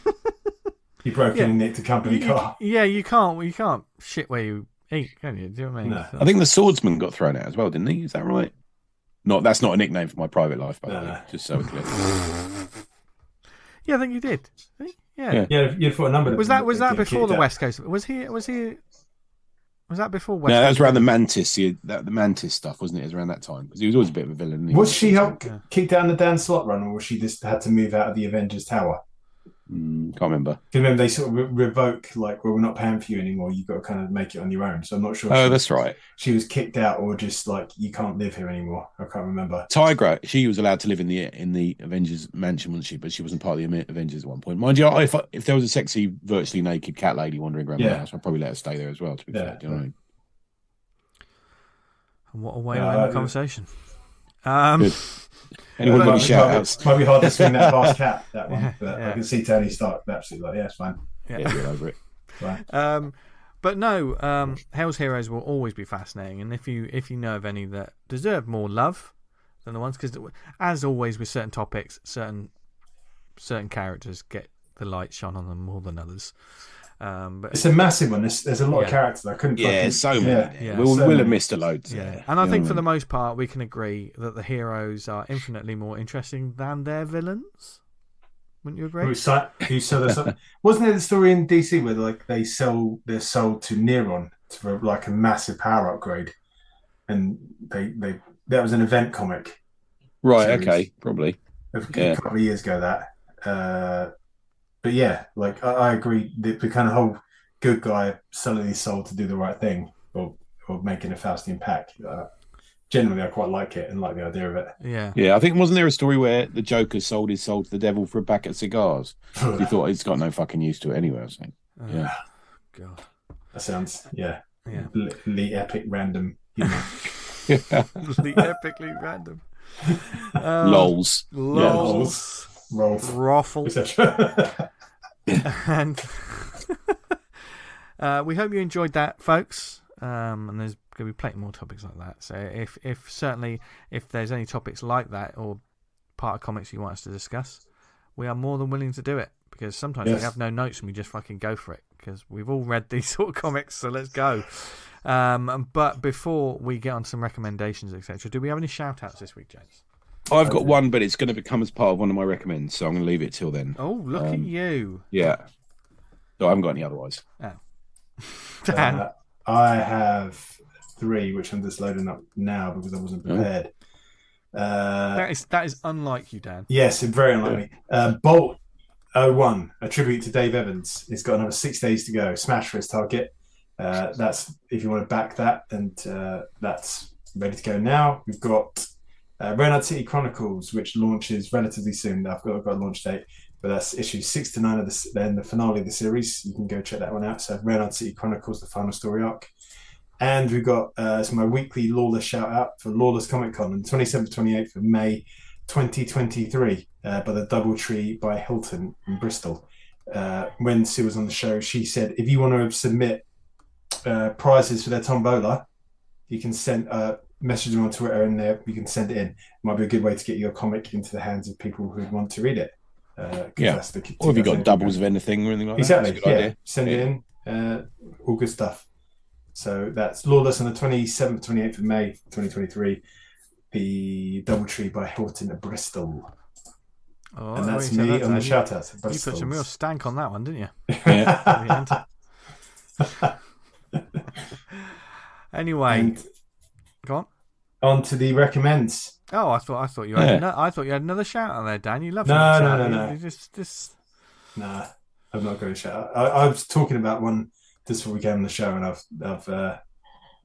he broke in and nicked a company car. Yeah, you can't shit where you eat, can you? Do you know what I mean? No. I think the Swordsman got thrown out as well, didn't he? Is that right? That's not a nickname for my private life, by the way. Just so clear. Yeah, I think you did. Yeah, you'd put a number. Was that before the West Coast? Was he Was that before? No, that was around the Mantis. The Mantis stuff, wasn't it? It was around that time because he was always a bit of a villain. Was she kicked out in the Dan Slott run, or was she just had to move out of the Avengers Tower? Can't remember. Do you remember they sort of revoke, like, well, we're not paying for you anymore. You've got to kind of make it on your own. So I'm not sure. Oh, that's right. She was kicked out, or just like you can't live here anymore. I can't remember. Tigra, she was allowed to live in the Avengers mansion, wasn't she? But she wasn't part of the Avengers at one point. Mind you, if there was a sexy, virtually naked cat lady wandering around the house, I'd probably let her stay there as well. To be fair, do you know what I mean? And what a way to end the conversation. Good. Anyone got any shout-outs? Might be hard to swing that past cat, that one. But I can see Tony Stark absolutely like, it's fine. Yeah, get over it. Right. But no, Hell's Heroes will always be fascinating, and if you know of any that deserve more love than the ones, because as always with certain topics, certain characters get the light shone on them more than others. But it's a massive one. There's a lot of characters. I couldn't. So many. Yeah. We'll have missed a load. Yeah, and I think for the most part, we can agree that the heroes are infinitely more interesting than their villains. Wouldn't you agree? Who sell their Wasn't there the story in DC where like they sell their soul to Neron for like a massive power upgrade, and they that was an event comic. Right. Series. Okay. Probably. A couple of years ago. But yeah, like I agree. The kind of whole good guy selling his soul to do the right thing, or making a faustian pact. Generally, I quite like it and like the idea of it. Yeah. I think wasn't there a story where the Joker sold his soul to the devil for a pack of cigars? He thought he's got no fucking use to it anyway. I think. God, that sounds the epic random. The epically random. Lols. Raffle. And we hope you enjoyed that, folks. And there's going to be plenty more topics like that. So if there's any topics like that or part of comics you want us to discuss, we are more than willing to do it, because sometimes we have no notes and we just fucking go for it, because we've all read these sort of comics. So let's go. But before we get on some recommendations, etc., do we have any shout outs this week, James? I've got one, but it's going to become as part of one of my recommends, so I'm going to leave it till then. Oh, look at you. Yeah. No, I haven't got any otherwise. Oh. Dan? I have 3, which I'm just loading up now because I wasn't prepared. That is unlike you, Dan. Yes, very unlike me. Bolt 01, a tribute to Dave Evans. It's got another 6 days to go. Smash for his target. That's if you want to back that, and that's ready to go now. We've got Reynard City Chronicles, which launches relatively soon. I've got a launch date, but that's issues 6 to 9 of the finale of the series. You can go check that one out. So Reynard City Chronicles, the final story arc. And we've got my weekly Lawless shout out for Lawless Comic Con on 27th, 28th of May 2023 by the Doubletree by Hilton in Bristol. When Sue was on the show, she said, if you want to submit prizes for their tombola, you can send message them on Twitter, and you can send it in. It might be a good way to get your comic into the hands of people who want to read it. Or have you got doubles of anything or anything like that? Exactly. Yeah. Send it in. All good stuff. So that's Lawless on the 27th, 28th of May, 2023. The Doubletree by Hilton at Bristol. Oh, and that's me on the shout out. You put some real stank on that one, didn't you? Yeah. Anyway, go on. On to the recommends. Oh, I thought you had another shout out there, Dan. You love No. You just... Nah, I'm not going to shout out. I was talking about one just before we came on the show, and I've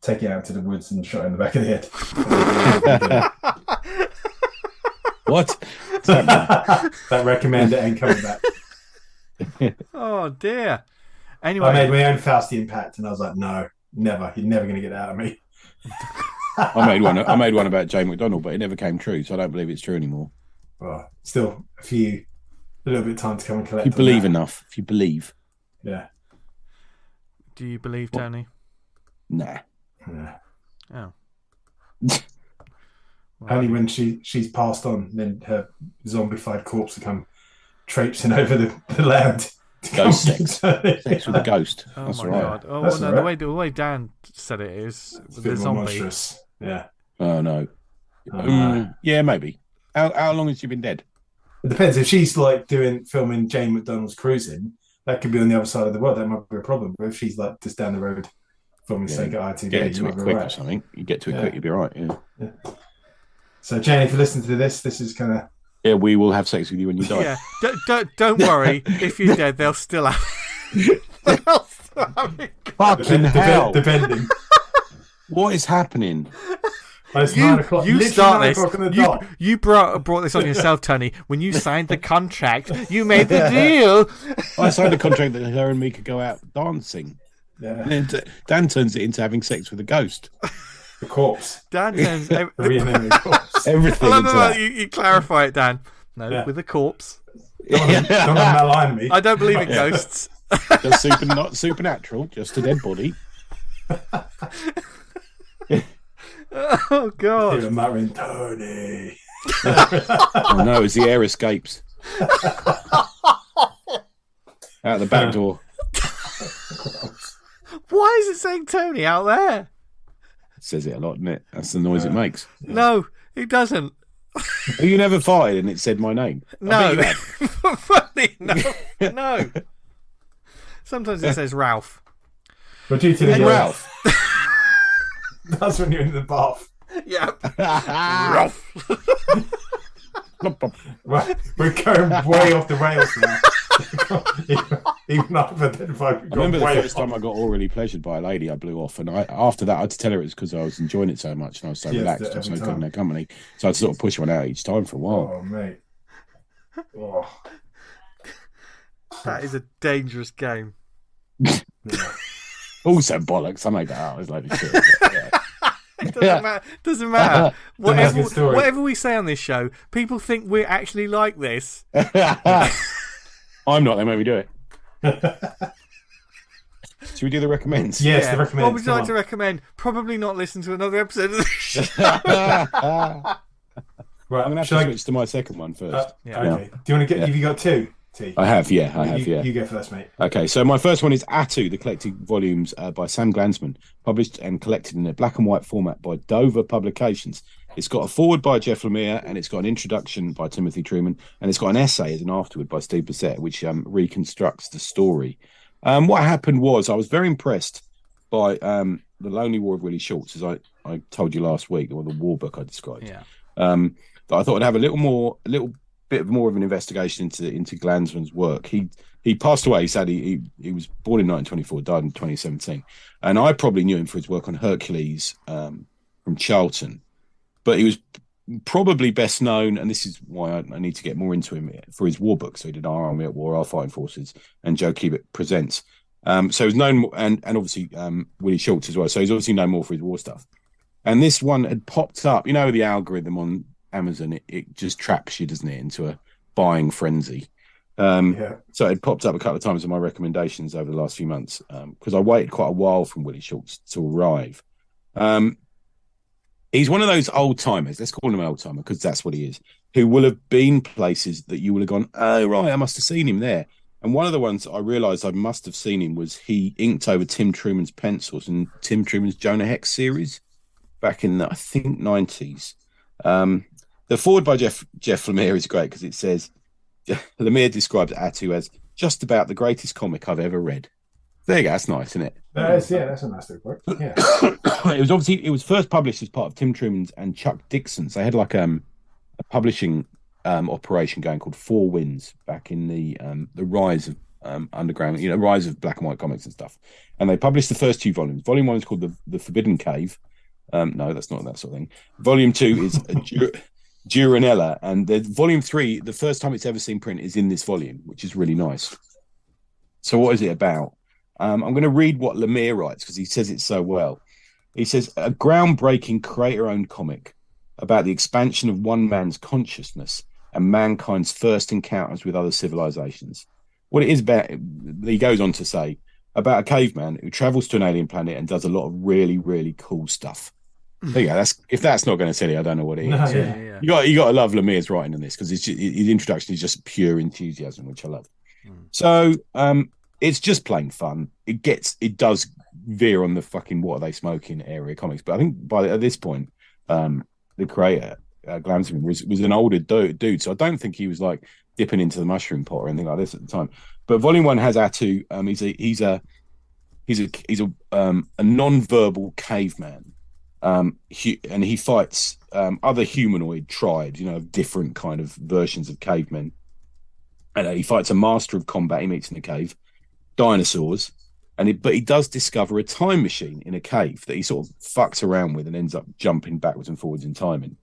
taken it out to the woods and shot it in the back of the head. What? That recommend it ain't coming back. Oh dear. Anyway, I made my own Faustian pact, and I was like, no, never. You're never going to get it out of me. I made one about Jay McDonald, but it never came true, so I don't believe it's true anymore. Well, still a little bit of time to come and collect. If you believe enough, if you believe. Yeah. Do you believe, Tony? Nah. Oh. Only when she's passed on, then her zombified corpse will come traipsing over the land. Ghost sex. Sex with a ghost. Oh, that's my right. God. Oh, that's no, right. the way Dan said it is It's the zombie. Monstrous. Yeah. Oh, no. Yeah, maybe. How long has she been dead? It depends. If she's like filming Jane McDonald's Cruising, that could be on the other side of the world. That might be a problem. But if she's like just down the road For me to say I2. Get to it quick or something. You get to it quick, you'll be all right. Yeah. So, Jane, if you listen to this is kind of... Yeah, we will have sex with you when you die. Yeah, don't worry. If you're dead, they'll still have it. Fucking hell. Depending. What is happening? Well, it's 9 o'clock. You start this. On you brought this on yourself, Tony. When you signed the contract, you made the deal. I signed a contract that her and me could go out dancing. Yeah. And then Dan turns it into having sex with a ghost. The corpse. Dan turns corpse. Everything. I love that you clarify it, Dan. No, with a corpse. Don't malign me. I don't believe in ghosts. Just not supernatural, just a dead body. Oh God! You're muttering, Tony. Oh no, as the air escapes out the back door. Why is it saying Tony out there? It says it a lot, doesn't it? That's the noise it makes. No, it doesn't. You never farted and it said my name. No, funny. No. Sometimes it says Ralph. But due to the Ralph. That's when you're in the bath. Yeah. Ralph. Right, we're going way off the rails now. Even I've identified. I remember the first time I got orally pleasured by a lady, I blew off, and after that I had to tell her it's because I was enjoying it so much and I was so relaxed, I was so good in her company. So I'd sort of push one out each time for a while. Oh mate. Oh. That is a dangerous game. Yeah. Also bollocks. I made that out. I was like, shit. Yeah. It doesn't matter. Whatever we say on this show, people think we're actually like this. I'm not. Then maybe do it. Should we do the recommends? Yes, the recommends. What would you like to recommend? Probably not listen to another episode of the show. Right, I'm going to have to switch to my second one first. Okay. Do you want to get? Have you got two? T? I have, yeah. You go first, mate. Okay, so my first one is Atu, the collected volumes by Sam Glansman, published and collected in a black and white format by Dover Publications. It's got a foreword by Jeff Lemire, and it's got an introduction by Timothy Truman, and it's got an essay as an afterword by Steve Bissett, which reconstructs the story. What happened was I was very impressed by The Lonely War of Willie Schultz, as I told you last week, or the war book I described. Yeah. That I thought I'd have a little bit more of an investigation into Glansman's work. He passed away. He said he was born in 1924, died in 2017, and I probably knew him for his work on Hercules from Charlton, but he was probably best known, and this is why I need to get more into him, for his war books. So he did Our Army at War, Our Fighting Forces, and Joe Kubert Presents. So he's known, and obviously Willie Schultz as well. So he's obviously known more for his war stuff. And this one had popped up. You know, the algorithm on Amazon, it just traps you, doesn't it, into a buying frenzy. So it popped up a couple of times in my recommendations over the last few months, because I waited quite a while for Willie Schultz to arrive. He's one of those old timers, let's call him an old timer because that's what he is, who will have been places that you will have gone, oh right, I must have seen him there. And one of the ones I realised I must have seen him was he inked over Tim Truman's pencils in Tim Truman's Jonah Hex series back in the, I think, 90s. The foreword by Jeff Lemire is great because it says, Lemire describes Atu as just about the greatest comic I've ever read. There you go, that's nice, isn't it? That's a nice report. Yeah. It was first published as part of Tim Truman's and Chuck Dixon's. They had like a publishing operation going called Four Winds back in the rise of underground, rise of black and white comics and stuff. And they published the first two volumes. Volume 1 is called The Forbidden Cave. No, that's not that sort of thing. Volume 2 is Duranella, and volume 3, the first time it's ever seen print, is in this volume, which is really nice. So what is it about? I'm going to read what Lemire writes because he says it so well. He says, a groundbreaking creator-owned comic about the expansion of one man's consciousness and mankind's first encounters with other civilizations. What it is about, he goes on to say, about a caveman who travels to an alien planet and does a lot of really, really cool stuff. There you go. If that's not going to sell you, I don't know what it is. No, Yeah. You got to love Lemire's writing in this because his introduction is just pure enthusiasm, which I love. So it's just plain fun. It does veer on the fucking what are they smoking area comics, but I think at this point, the creator Glansman was an older dude, so I don't think he was like dipping into the mushroom pot or anything like this at the time. But volume 1 has Atu. He's a non-verbal caveman, and he fights other humanoid tribes, different kind of versions of cavemen. And he fights a master of combat he meets in the cave, dinosaurs, but he does discover a time machine in a cave that he sort of fucks around with and ends up jumping backwards and forwards in time in.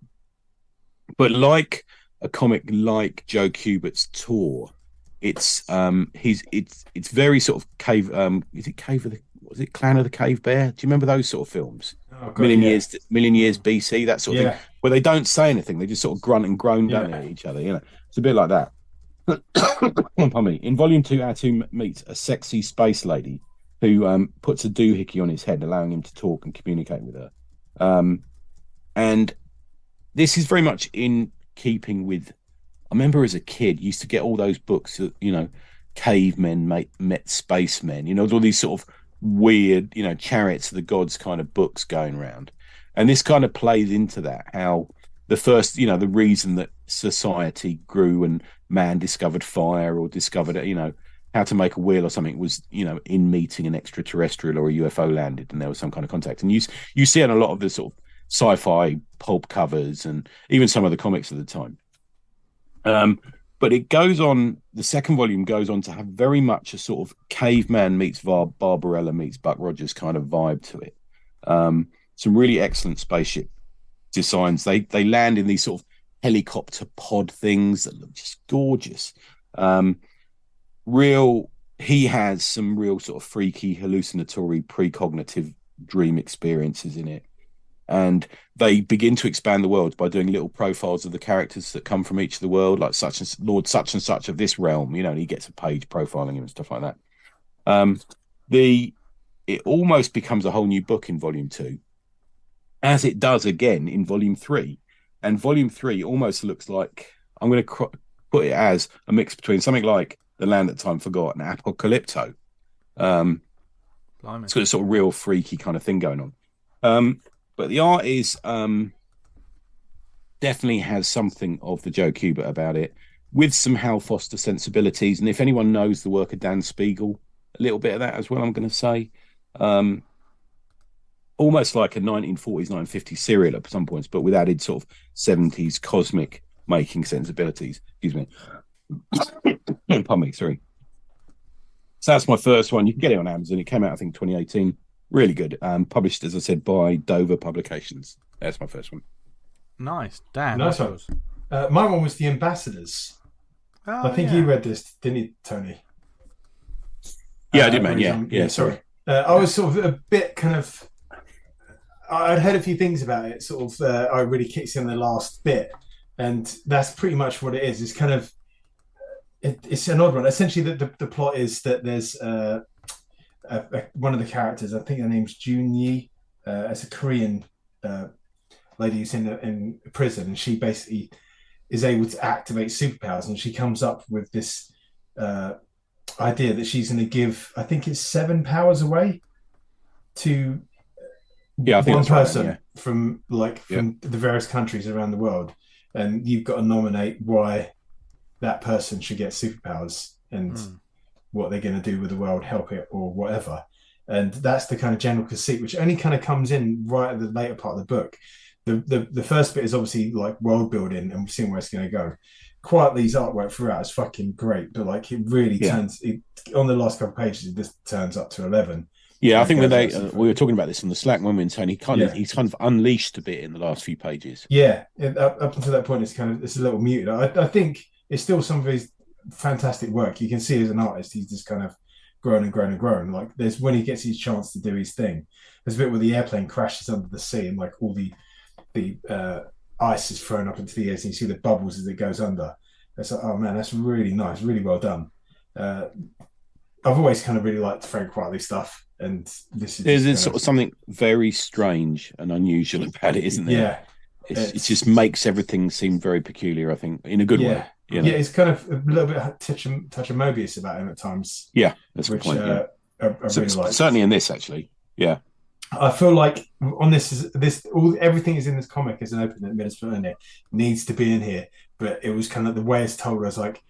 But like a comic like Joe Kubert's Tor, it's very sort of cave. Is it Clan of the Cave Bear? Do you remember those sort of films? Oh, God, million years BC, that sort of thing, where they don't say anything, they just sort of grunt and groan down at each other. It's a bit like that. Pardon me. In Volume 2, Atu meets a sexy space lady who puts a doohickey on his head, allowing him to talk and communicate with her. And this is very much in keeping with. I remember as a kid, used to get all those books that, cavemen met spacemen, all these sort of weird, chariots of the gods kind of books going around. And this kind of plays into that, how the first, the reason that society grew and man discovered fire or discovered, how to make a wheel or something was, in meeting an extraterrestrial or a UFO landed and there was some kind of contact. And you see in a lot of the sort of sci-fi pulp covers and even some of the comics of the time. But it goes on, the second volume goes on to have very much a sort of caveman meets Barbarella meets Buck Rogers kind of vibe to it. Some really excellent spaceship designs. They land in these sort of helicopter pod things that look just gorgeous. He has some real sort of freaky, hallucinatory, precognitive dream experiences in it. And they begin to expand the world by doing little profiles of the characters that come from each of the world, like Lord such and such of this realm, and he gets a page profiling him and stuff like that. It almost becomes a whole new book in Volume 2, as it does again in Volume 3. And Volume 3 almost looks like, I'm going to put it as a mix between something like The Land That Time Forgot and Apocalypto. It's got a sort of real freaky kind of thing going on. But the art is definitely has something of the Joe Kubert about it, with some Hal Foster sensibilities. And if anyone knows the work of Dan Spiegel, a little bit of that as well, I'm going to say. Almost like a 1940s, 1950s serial at some points, but with added sort of 70s cosmic making sensibilities. Excuse me. Pardon me, sorry. So that's my first one. You can get it on Amazon. It came out, I think, 2018. Really good. Published, as I said, by Dover Publications. That's my first one. Nice. Dan. Nice one. My one was The Ambassadors. I think you read this, didn't you, Tony? Yeah, I did, man. Yeah. Sorry. I was sort of a bit kind of. I'd heard a few things about it. Sort of, I really kicks in the last bit, and that's pretty much what it is. It's kind of. It's an odd one. Essentially, the plot is that there's. One of the characters, I think her name's Jun Yi. It's a Korean lady who's in prison, and she basically is able to activate superpowers. And she comes up with this idea that she's going to give, I think it's 7 powers away to one person from the various countries around the world, and you've got to nominate why that person should get superpowers and. What they're going to do with the world, help it or whatever. And that's the kind of general conceit, which only kind of comes in right at the later part of the book. The first bit is obviously like world building and seeing where it's going to go. Quietly's artwork throughout is fucking great, but like it really turns on the last couple of pages, this turns up to 11. Yeah, I think when we were talking about this on the Slack when we were saying he's kind of unleashed a bit in the last few pages. Yeah, up until that point, it's a little muted. I think it's still some of his fantastic work. You can see as an artist he's just kind of grown and grown and grown. Like there's when he gets his chance to do his thing, there's a bit where the airplane crashes under the sea and like all the ice is thrown up into the air and you see the bubbles as it goes under. It's like, oh man, that's really nice, really well done. I've always kind of really liked Frank Quietly stuff, and this is there's sort of something very strange and unusual about it, isn't there? Yeah, it just makes everything seem very peculiar, I think, in a good way. Yeah, it's kind of a little bit touch of Mobius about him at times. Yeah, that's a good point. I really like. Certainly in this, actually. Yeah. I feel like on everything is in this comic as an opening minutes put in it needs to be in here, but it was kind of the way it's told. I was like,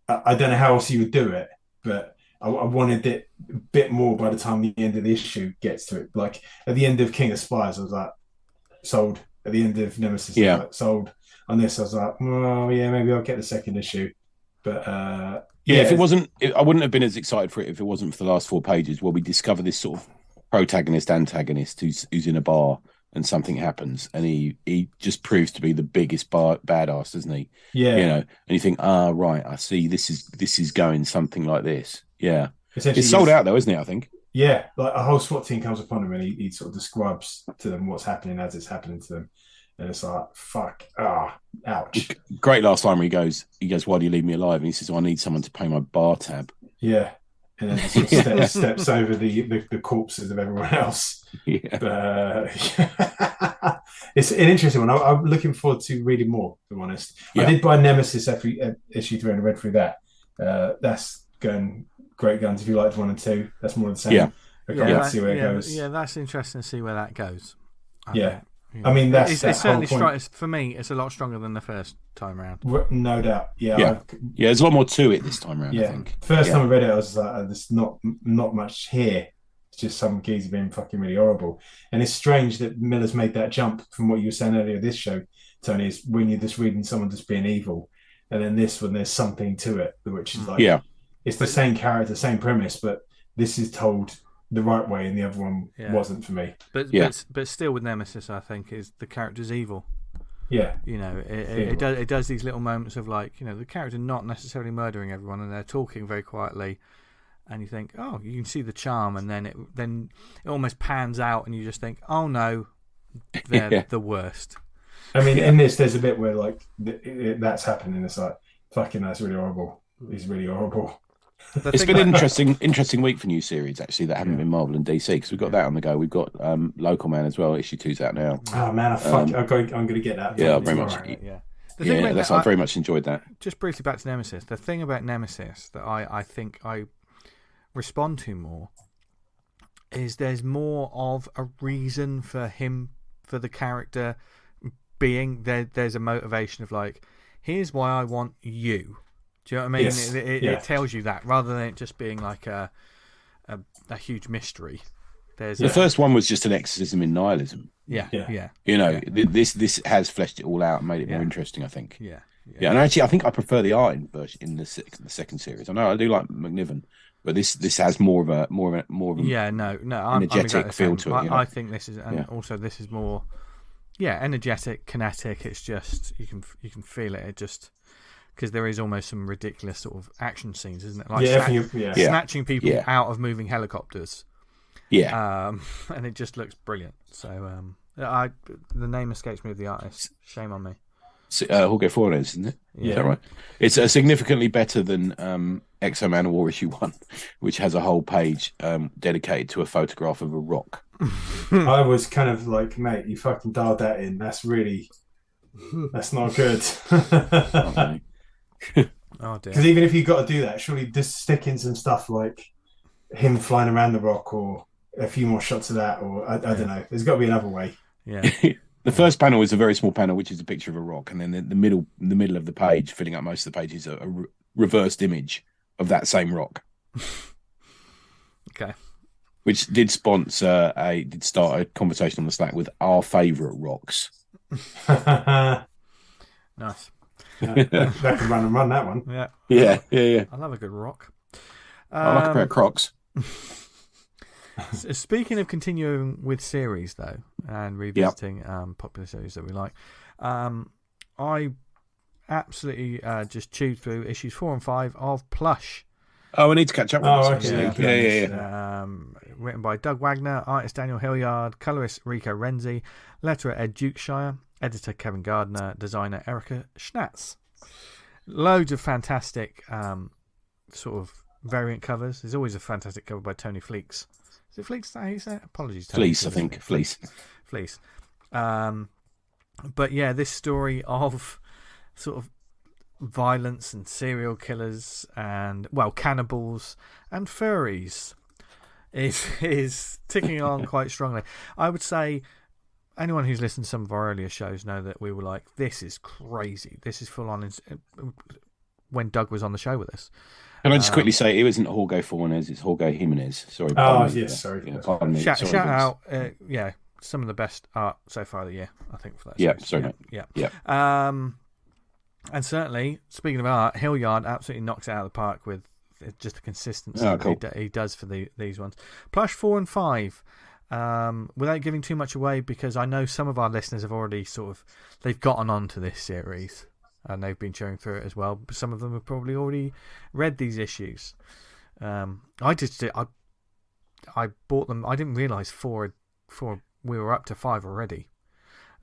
I don't know how else you would do it, but I wanted it a bit more by the time the end of the issue gets to it. Like at the end of King of Spies, I was like, sold. At the end of Nemesis, I was like, sold. On this, I was like, oh yeah, maybe I'll get the second issue. But if it wasn't, I wouldn't have been as excited for it if it wasn't for the last 4 pages where we discover this sort of protagonist antagonist who's in a bar and something happens and he just proves to be the biggest badass, doesn't he? Yeah. And you think, right, I see. This is going something like this. Yeah. It's sold out though, isn't it? I think. Yeah, like a whole SWAT team comes upon him and he sort of describes to them what's happening as it's happening to them. And it's like, fuck, ouch. Great last line where he goes, why do you leave me alive? And he says, I need someone to pay my bar tab. Yeah. And then sort of steps over the corpses of everyone else. Yeah. But, it's an interesting one. I'm looking forward to reading more, to be honest. Yeah. I did buy Nemesis issue 3 and read through that. That's going great guns. If you liked 1 and 2, that's more of the same. Yeah. I can't wait to see where it goes. Yeah, that's interesting to see where that goes. I mean, that's it's certainly strong. For me, it's a lot stronger than the first time around. No doubt. Yeah. There's a lot more to it this time around. Yeah. I think. First time I read it, I was like, "There's not much here. It's just some geezer being fucking really horrible." And it's strange that Millar's made that jump from what you were saying earlier. This show, Tony, is when you're just reading someone just being evil, and then this one, there's something to it, which is like, it's the same character, same premise, but this is told the right way, and the other one wasn't for me. But still, with Nemesis, I think is the character's evil. Yeah, it does these little moments of like, the character not necessarily murdering everyone, and they're talking very quietly, and you think, oh, you can see the charm, and then it almost pans out, and you just think, oh no, they're the worst. I mean, in this, there's a bit where like that's happening. It's like, fucking, that's really horrible. He's really horrible. It's been an interesting week for new series actually that haven't been Marvel and DC, because we've got that on the go. We've got Local Man as well. Issue 2's out now. Oh man, I'm going to get that. Yeah, very much. I very much enjoyed that. Just briefly back to Nemesis. The thing about Nemesis that I think I respond to more is there's more of a reason for the character being there. There's a motivation of like, here's why I want you. Do you know what I mean? Yes. It tells you that, rather than it just being like a huge mystery. The first one was just an exorcism in nihilism. Yeah. This has fleshed it all out and made it more interesting, I think. Yeah. And actually, I think I prefer the art version in the second series. I know I do like McNiven, but this has more of a energetic feel to it. I think this is, and also this is more, energetic, kinetic. It's just you can feel it. It just. Because there is almost some ridiculous sort of action scenes, isn't it? Like snatching people out of moving helicopters. Yeah. And it just looks brilliant. So the name escapes me of the artist. Shame on me. Jorge Flores, isn't it? Yeah. Is that right? It's significantly better than Exo Man of War issue 1, which has a whole page dedicated to a photograph of a rock. I was kind of like, mate, you fucking dialed that in. That's not good. Oh dear. Because even if you've got to do that, surely just stick in some stuff like him flying around the rock, or a few more shots of that, or I don't know. There's got to be another way. Yeah. The first panel is a very small panel, which is a picture of a rock, and then the middle of the page, filling up most of the page, is a reversed image of that same rock. Okay. Which did start a conversation on the Slack with our favourite rocks. Nice. That could run that one. Yeah. I love a good rock. I like a pair of Crocs. Speaking of continuing with series though, and revisiting popular series that we like, I absolutely just chewed through issues 4 and 5 of Plush. Oh, I need to catch up with this. Okay. Yeah. Written by Doug Wagner, artist Daniel Hillyard, colorist Rico Renzi, letterer Ed Dukeshire, editor Kevin Gardner, designer Erica Schnatz. Loads of fantastic sort of variant covers. There's always a fantastic cover by Tony Fleeks. Is it Fleeks that he said? Apologies, Tony. Fleece, I think. Fleece. But yeah, this story of sort of violence and serial killers and cannibals and furries is ticking along quite strongly. I would say anyone who's listened to some of our earlier shows know that we were like, this is crazy. This is full on when Doug was on the show with us. Can I just quickly say, it isn't Jorge Fornes, it's Jorge Jimenez. Sorry. Yes, sorry. Yeah, pardon me. Shout out, some of the best art so far of the year, I think, for that Yeah, series. sorry, mate. Yeah. And certainly, speaking of art, Hillyard absolutely knocks it out of the park with just the consistency that he does for these ones. Plush 4 and 5, without giving too much away, because I know some of our listeners have already they've gotten onto this series and they've been showing through it as well. Some of them have probably already read these issues. I bought them. I didn't realise four we were up to 5 already.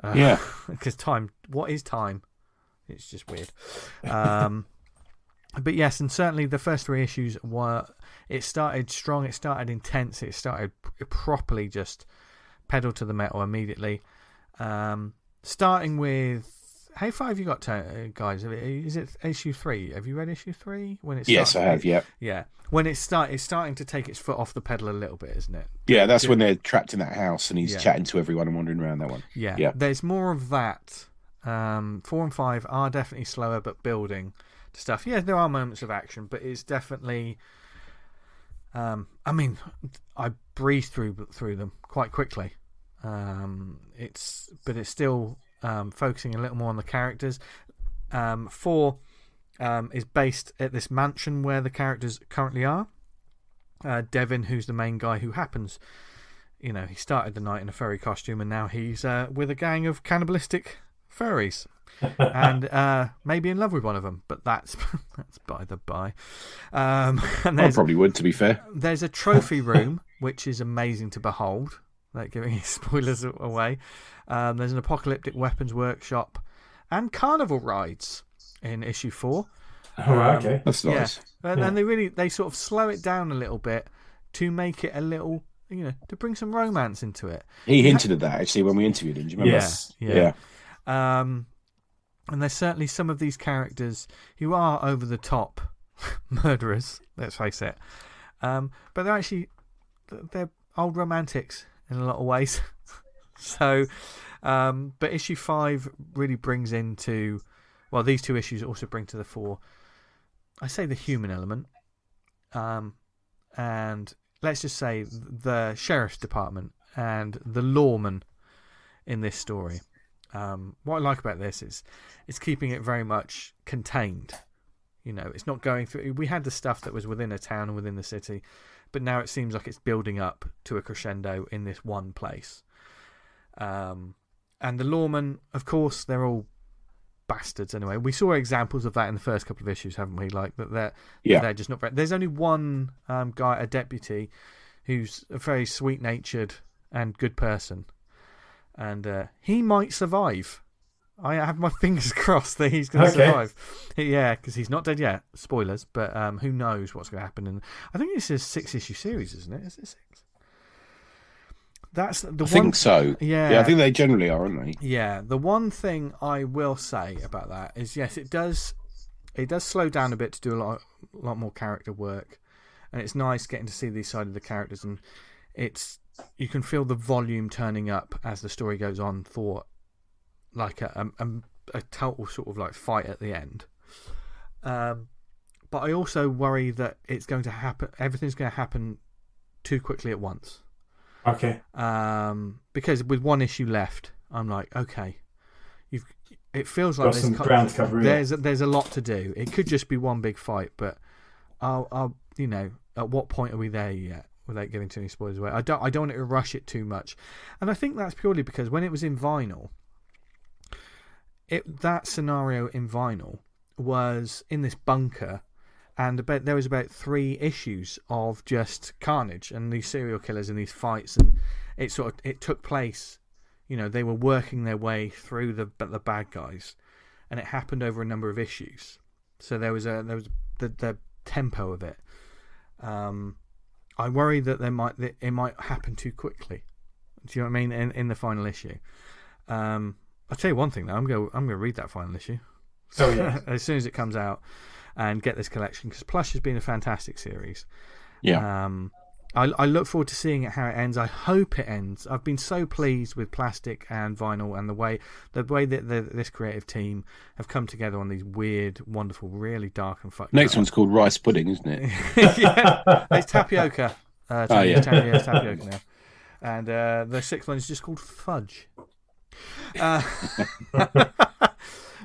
Because time. What is time? It's just weird. But yes, and certainly the first 3 issues it started strong, it started intense, it started properly just pedal to the metal immediately. Starting with, how far have you got, guys? Is it issue 3? Have you read issue 3? Yes, I have, yeah. Yeah. When it's starting to take its foot off the pedal a little bit, isn't it? Yeah, that's when they're trapped in that house and he's chatting to everyone and wandering around that one. Yeah. There's more of that. 4 and 5 are definitely slower, but building to stuff. Yeah, there are moments of action, but it's definitely. I breezed through them quite quickly. It's still focusing a little more on the characters. 4 is based at this mansion where the characters currently are. Devin, who's the main guy, who happens, he started the night in a furry costume, and now he's with a gang of cannibalistic furries, and maybe in love with one of them, but that's by the by. And I probably would, to be fair. There's a trophy room which is amazing to behold, like giving any spoilers away. There's an apocalyptic weapons workshop and carnival rides in issue 4. Okay, that's nice. And they sort of slow it down a little bit to make it a little, to bring some romance into it. He hinted at that actually when we interviewed him. Do you remember? Yeah. And there's certainly some of these characters who are over the top murderers, let's face it. But they're old romantics in a lot of ways. So, but issue 5 really brings into, these 2 issues also bring to the fore, I say, the human element. And let's just say the sheriff's department and the lawman in this story. What I like about this is it's keeping it very much contained. It's not going through. We had the stuff that was within a town and within the city, but now it seems like it's building up to a crescendo in this one place. And the lawmen, of course, they're all bastards anyway. We saw examples of that in the first couple of issues, haven't we? Like that they're just not very. There's only one guy, a deputy, who's a very sweet-natured and good person. And he might survive. I have my fingers crossed that he's going to survive. Yeah, because he's not dead yet. Spoilers, but who knows what's going to happen. And I think this is a 6-issue series, isn't it? Is it 6? That's the I think so. Yeah, I think they generally are, aren't they? Yeah. The one thing I will say about that is, yes, it does slow down a bit to do a lot more character work, and it's nice getting to see these side of the characters, and you can feel the volume turning up as the story goes on for like a total sort of like fight at the end. But I also worry that it's going to happen. Everything's going to happen too quickly at once. Okay. Because with 1 issue left, I'm like, okay, it feels like there's some ground to cover. There's a lot to do. It could just be one big fight, but I'll at what point are we there yet? Without giving too many spoilers away, I don't want it to rush it too much, and I think that's purely because when it was in vinyl, that scenario in vinyl was in this bunker, and there was about 3 issues of just carnage and these serial killers and these fights, and it took place. They were working their way through the bad guys, and it happened over a number of issues. So there was the tempo of it. I worry that it might happen too quickly. Do you know what I mean? In the final issue, I'll tell you one thing though. I'm going to read that final issue. Oh yeah, as soon as it comes out, and get this collection, because Plush has been a fantastic series. Yeah. I look forward to seeing it how it ends. I hope it ends. I've been so pleased with plastic and vinyl and the way that this creative team have come together on these weird, wonderful, really dark and fucked. Next one's called Rice Pudding, isn't it? Yeah, it's tapioca. Yeah. It's tapioca now. And the sixth one is just called Fudge.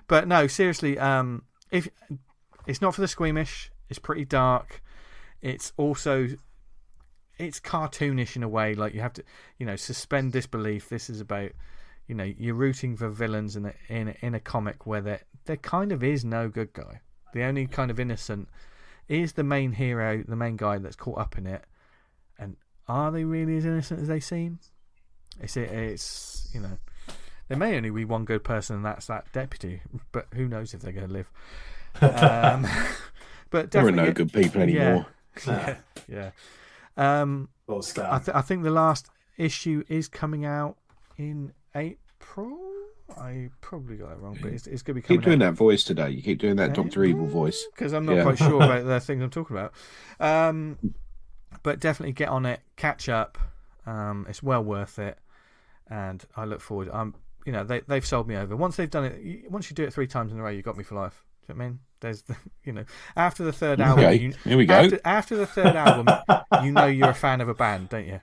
But no, seriously, if it's not for the squeamish, it's pretty dark. It's also cartoonish in a way. Like you have to, suspend disbelief. This is about, you're rooting for villains in a comic where there kind of is no good guy. The only kind of innocent is the main hero, the main guy that's caught up in it. And are they really as innocent as they seem? It's there may only be one good person, and that's that deputy. But who knows if they're going to live? But there are definitely no good people anymore. Yeah. I I think the last issue is coming out in April. I probably got that wrong, but it's going to be coming Keep doing out. that voice today. You keep doing that Dr. Evil voice. Because I'm not quite sure about the things I'm talking about. But definitely get on it, catch up. It's well worth it, and I look forward. They've sold me over. Once they've done it, once you do it 3 times in a row, you got me for life. Do you know what I mean? There's, after the third album. Okay, here we go. After the third album, you're a fan of a band, don't you?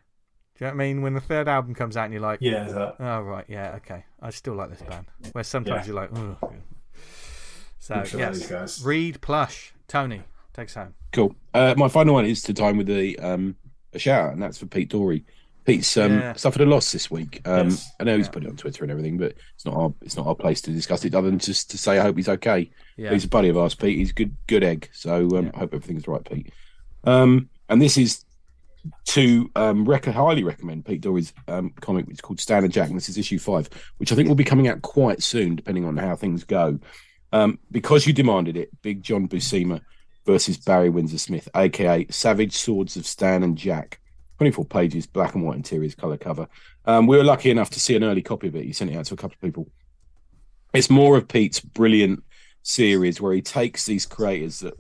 Do you know what I mean? When the third album comes out and you're like, oh, right, yeah, okay. I still like this band. Where sometimes you're like, oh. So, yes. Read Plush. Tony, take us home. Cool. My final one is to time with a shout out, and that's for Pete Doree. Pete's suffered a loss this week. I know he's put it on Twitter and everything, but it's not our place to discuss it other than just to say I hope he's okay. Yeah. He's a buddy of ours, Pete. He's good egg. So I hope everything's right, Pete. And this is to highly recommend Pete Doree's comic, which is called Stan and Jack, and this is issue 5, which I think will be coming out quite soon, depending on how things go. Because you demanded it, Big John Buscema versus Barry Windsor Smith, aka Savage Swords of Stan and Jack. 24 pages, black and white interiors, colour cover. We were lucky enough to see an early copy of it. He sent it out to a couple of people. It's more of Pete's brilliant series where he takes these creators that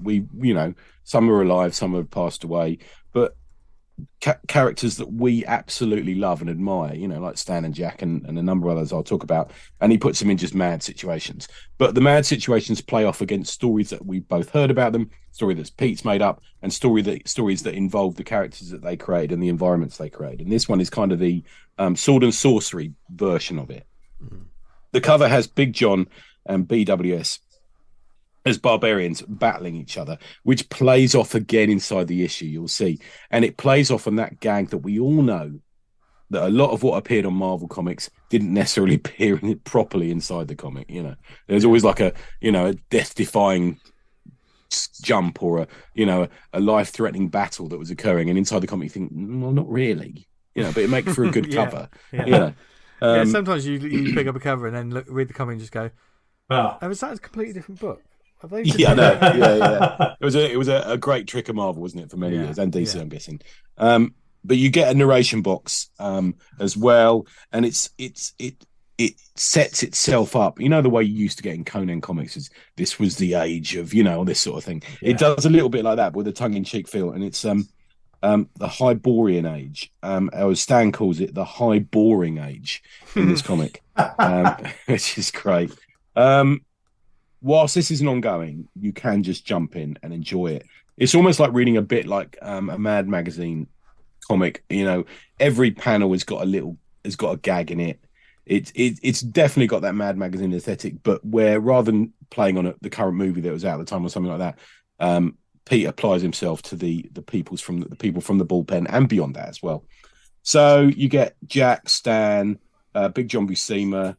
some are alive, some have passed away, but characters that we absolutely love and admire, like Stan and Jack and a number of others I'll talk about, and he puts them in just mad situations. But the mad situations play off against stories that we both heard about them, story that's Pete's made up, and stories that involve the characters that they created and the environments they created. And this one is kind of the sword and sorcery version of it. Mm-hmm. The cover has Big John and BWS as barbarians battling each other, which plays off again inside the issue, you'll see. And it plays off on that gag that we all know, that a lot of what appeared on Marvel Comics didn't necessarily appear in it properly inside the comic. There's always like a death-defying jump or a life-threatening battle that was occurring, and inside the comic you think, well, not really, but it makes for a good cover. Sometimes you pick up a cover and then read the comic and just go, oh, is that a completely different book? Yeah, I know. Yeah. It was a great trick of Marvel, wasn't it, for many years, and DC, I'm guessing. But you get a narration box as well, and it sets itself up. The way you used to get in Conan comics is this was the age of this sort of thing. Yeah. It does a little bit like that, but with a tongue-in-cheek feel, and it's the Hyborian age, as Stan calls it, the high boring age in this comic, which is great. Whilst this isn't ongoing, you can just jump in and enjoy it. It's almost like reading a bit like a Mad Magazine comic. Every panel has got a gag in it. It's definitely got that Mad Magazine aesthetic, but where rather than playing on the current movie that was out at the time or something like that, Pete applies himself to the people from the bullpen and beyond that as well. So you get Jack, Stan, Big John Buscema,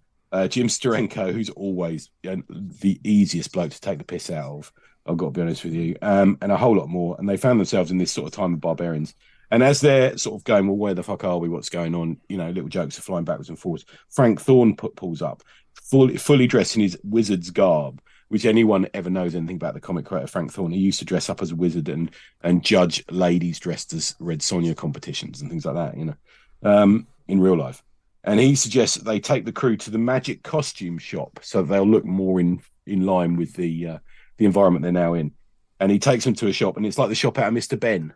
Jim Steranko, who's always the easiest bloke to take the piss out of, I've got to be honest with you, and a whole lot more. And they found themselves in this sort of time of barbarians. And as they're sort of going, well, where the fuck are we? What's going on? Little jokes are flying backwards and forwards. Frank Thorne pulls up, fully dressed in his wizard's garb, which anyone ever knows anything about the comic creator Frank Thorne. He used to dress up as a wizard and judge ladies dressed as Red Sonja competitions and things like that, in real life. And he suggests that they take the crew to the magic costume shop so that they'll look more in line with the environment they're now in. And he takes them to a shop, and it's like the shop out of Mr. Ben.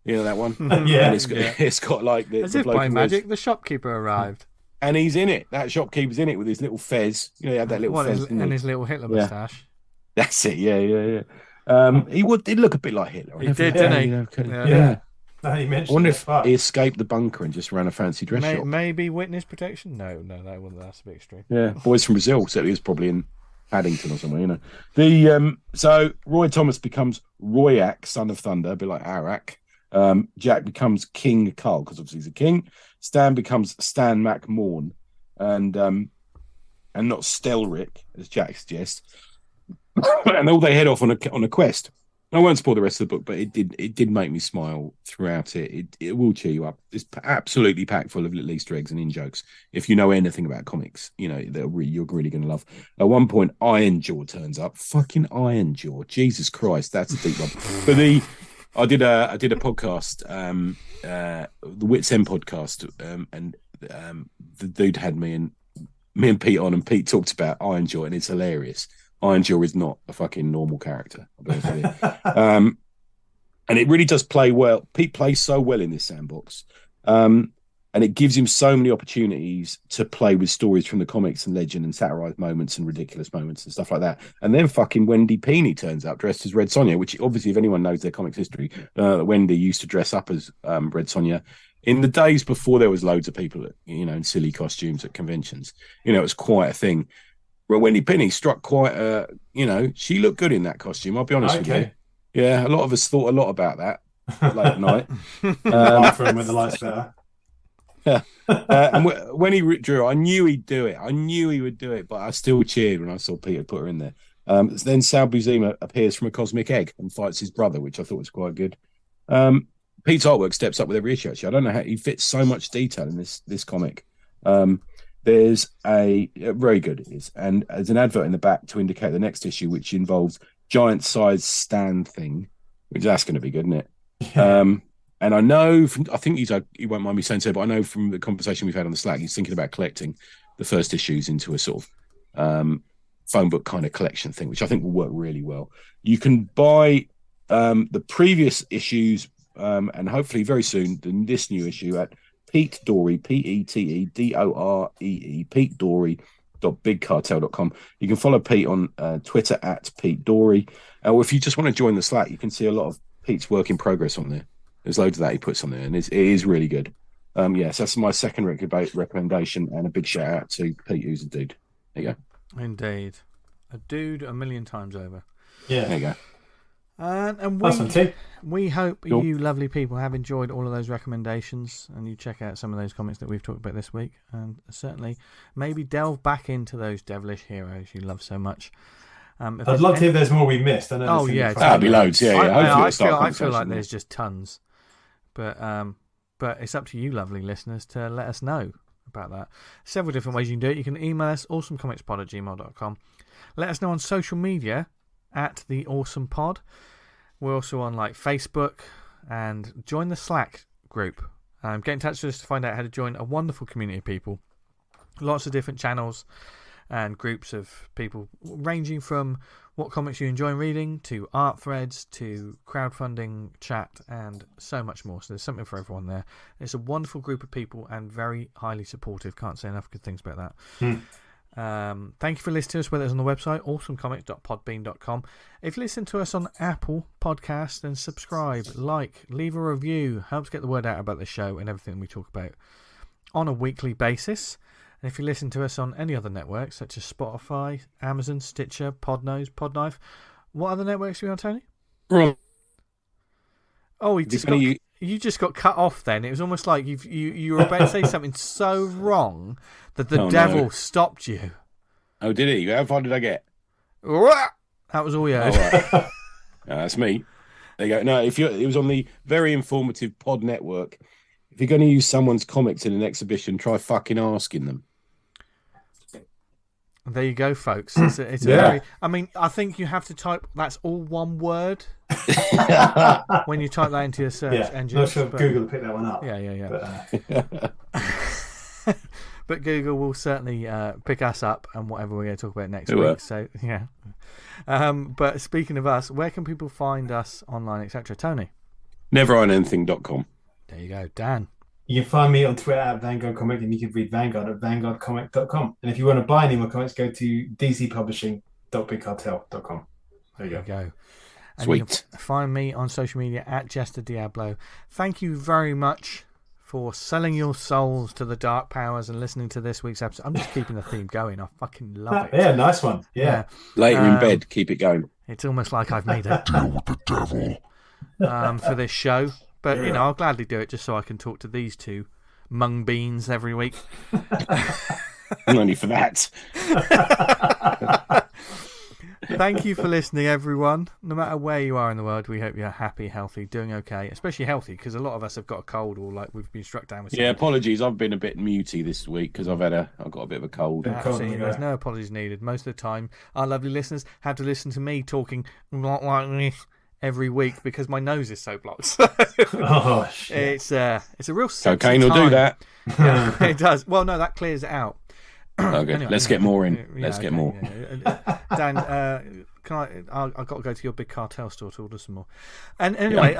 You know that one? Yeah. And it's got like the As if bloke by who magic, wears- the shopkeeper arrived. and he's in it. That shopkeeper's in it with his little fez. You know, he had that little fez. didn't And he? his little Hitler Yeah. moustache. That's it. Yeah. He did look a bit like Hitler. He did, didn't he? You know, Yeah. Now you I mentioned wonder it. if Fuck. he escaped the bunker and just ran a fancy dress shop. Maybe witness protection? No, that's a bit extreme. Yeah, boys from Brazil. So he was probably in Paddington or somewhere, you know. So Roy Thomas becomes Royak, son of thunder, a bit like Arak. Jack becomes King Carl because obviously he's a king. Stan becomes Stan Mac Morn, and not Stelric as Jack suggests. And all they head off on a quest. I won't spoil the rest of the book, but it did make me smile throughout it. It will cheer you up. It's absolutely packed full of little Easter eggs and in jokes. If you know anything about comics, you know you're really going to love. At one point, Ironjaw turns up. Fucking Ironjaw, Jesus Christ, that's a deep one. But I did a podcast, the Wits End podcast, and the dude had me and Pete on, and Pete talked about Ironjaw, and it's hilarious. Ironjaw is not a fucking normal character. I'll be honest with you. And it really does play well. Pete plays so well in this sandbox. And it gives him so many opportunities to play with stories from the comics and legend and satirized moments and ridiculous moments and stuff like that. And then fucking Wendy Peeney turns up dressed as Red Sonja, which obviously, if anyone knows their comics history, Wendy used to dress up as Red Sonja in the days before there was loads of people, in silly costumes at conventions. It was quite a thing. Well, Wendy Peeney struck quite she looked good in that costume, I'll be honest with you. Yeah, a lot of us thought a lot about that late at night. Bathroom with the lights better. And when he drew, I knew he'd do it. I knew he would do it, but I still cheered when I saw Peter put her in there. Then Sal Buscema appears from a cosmic egg and fights his brother, which I thought was quite good. Pete's artwork steps up with every issue, actually. I don't know how he fits so much detail in this comic. There's a very good it is, and there's an advert in the back to indicate the next issue, which involves giant size stand thing, which that's going to be good, isn't it? Yeah. And I know I think he won't mind me saying so, but I know from the conversation we've had on the Slack, he's thinking about collecting the first issues into a sort of phone book kind of collection thing, which I think will work really well. You can buy the previous issues and hopefully very soon this new issue at Pete Doree, PeteDoree, PeteDoree.bigcartel.com. You can follow Pete on Twitter at Pete Doree. Or if you just want to join the Slack, you can see a lot of Pete's work in progress on there. There's loads of that he puts on there, and it is really good. So that's my second recommendation, and a big shout out to Pete, who's a dude. There you go. Indeed. A dude a million times over. Yeah. There you go. And we hope Cool. you lovely people have enjoyed all of those recommendations, and you check out some of those comics that we've talked about this week, and certainly maybe delve back into those devilish heroes you love so much. I'd love to hear if there's more we missed. I know That'd be loads. Yeah. Hopefully I feel like there's just tons, but it's up to you, lovely listeners, to let us know about that. Several different ways you can do it. You can email us awesomecomicspod@gmail.com. Let us know on social media at the Awesome Pod. We're also on Facebook, and join the Slack group. Get in touch with us to find out how to join a wonderful community of people. Lots of different channels and groups of people ranging from what comics you enjoy reading to art threads to crowdfunding chat and so much more. So there's something for everyone there. It's a wonderful group of people and very highly supportive. Can't say enough good things about that. Thank you for listening to us, whether it's on the website awesomecomics.podbean.com. If you listen to us on Apple Podcasts, then subscribe, leave a review. Helps get the word out about the show and everything we talk about on a weekly basis. And if you listen to us on any other networks such as Spotify, Amazon, Stitcher, Podnose, Podknife, what other networks are you on, Tony? Oh, you just got cut off then. It was almost like you were about to say something so wrong that the devil stopped you. Oh, did he? How far did I get? That was all you heard. Right. No, that's me. There you go. No, it was on the very informative Pod Network. If you're going to use someone's comics in an exhibition, try fucking asking them. There you go, folks. It's a very. I mean, I think you have to type. That's all one word when you type that into your search engine. Not sure if Google will pick that one up. Yeah. But Google will certainly pick us up and whatever we're going to talk about next week. So yeah. But speaking of us, where can people find us online, etc.? Tony. neverownanything.com. There you go, Dan. You can find me on Twitter at Vanguard Comic, and you can read Vanguard at vanguardcomic.com. And if you want to buy any more comics, go to dcpublishing.bigcartel.com. There you go. And Sweet. you can find me on social media at Jester Diablo. Thank you very much for selling your souls to the dark powers and listening to this week's episode. I'm just keeping the theme going. I fucking love it. Yeah, nice one. Yeah. Later in bed, keep it going. It's almost like I've made a deal with the devil for this show. But, you know, I'll gladly do it just so I can talk to these two mung beans every week. Only for that. Thank you for listening, everyone. No matter where you are in the world, we hope you're happy, healthy, doing okay. Especially healthy, because a lot of us have got a cold or like we've been struck down with something. Yeah, apologies. I've been a bit muty this week because I've got a bit of a cold. Absolutely. There's no apologies needed. Most of the time, our lovely listeners have to listen to me talking not like this every week because my nose is so blocked. Oh, shit. It's a real sense Cocaine of will time. do that. Yeah, it does. Well, no, that clears it out. Okay, Anyway, let's get more in. Yeah, Let's get okay, more. yeah. Dan, I've got to go to your big cartel store to order some more. And anyway,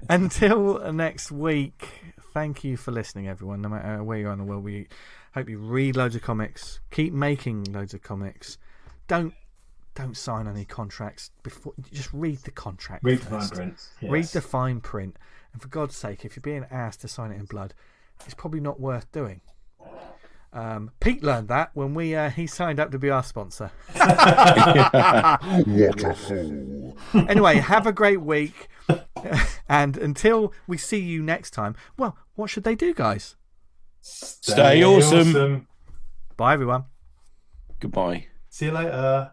until next week, thank you for listening, everyone. No matter where you are in the world, we hope you read loads of comics, keep making loads of comics. Don't sign any contracts before. Just read the contract. Read first. the fine print. Yes. Read the fine print, and for God's sake, if you're being asked to sign it in blood, it's probably not worth doing. Pete learned that when he signed up to be our sponsor. What a fool. Anyway, have a great week, and until we see you next time, well, what should they do, guys? Stay awesome. Bye, everyone. Goodbye. See you later.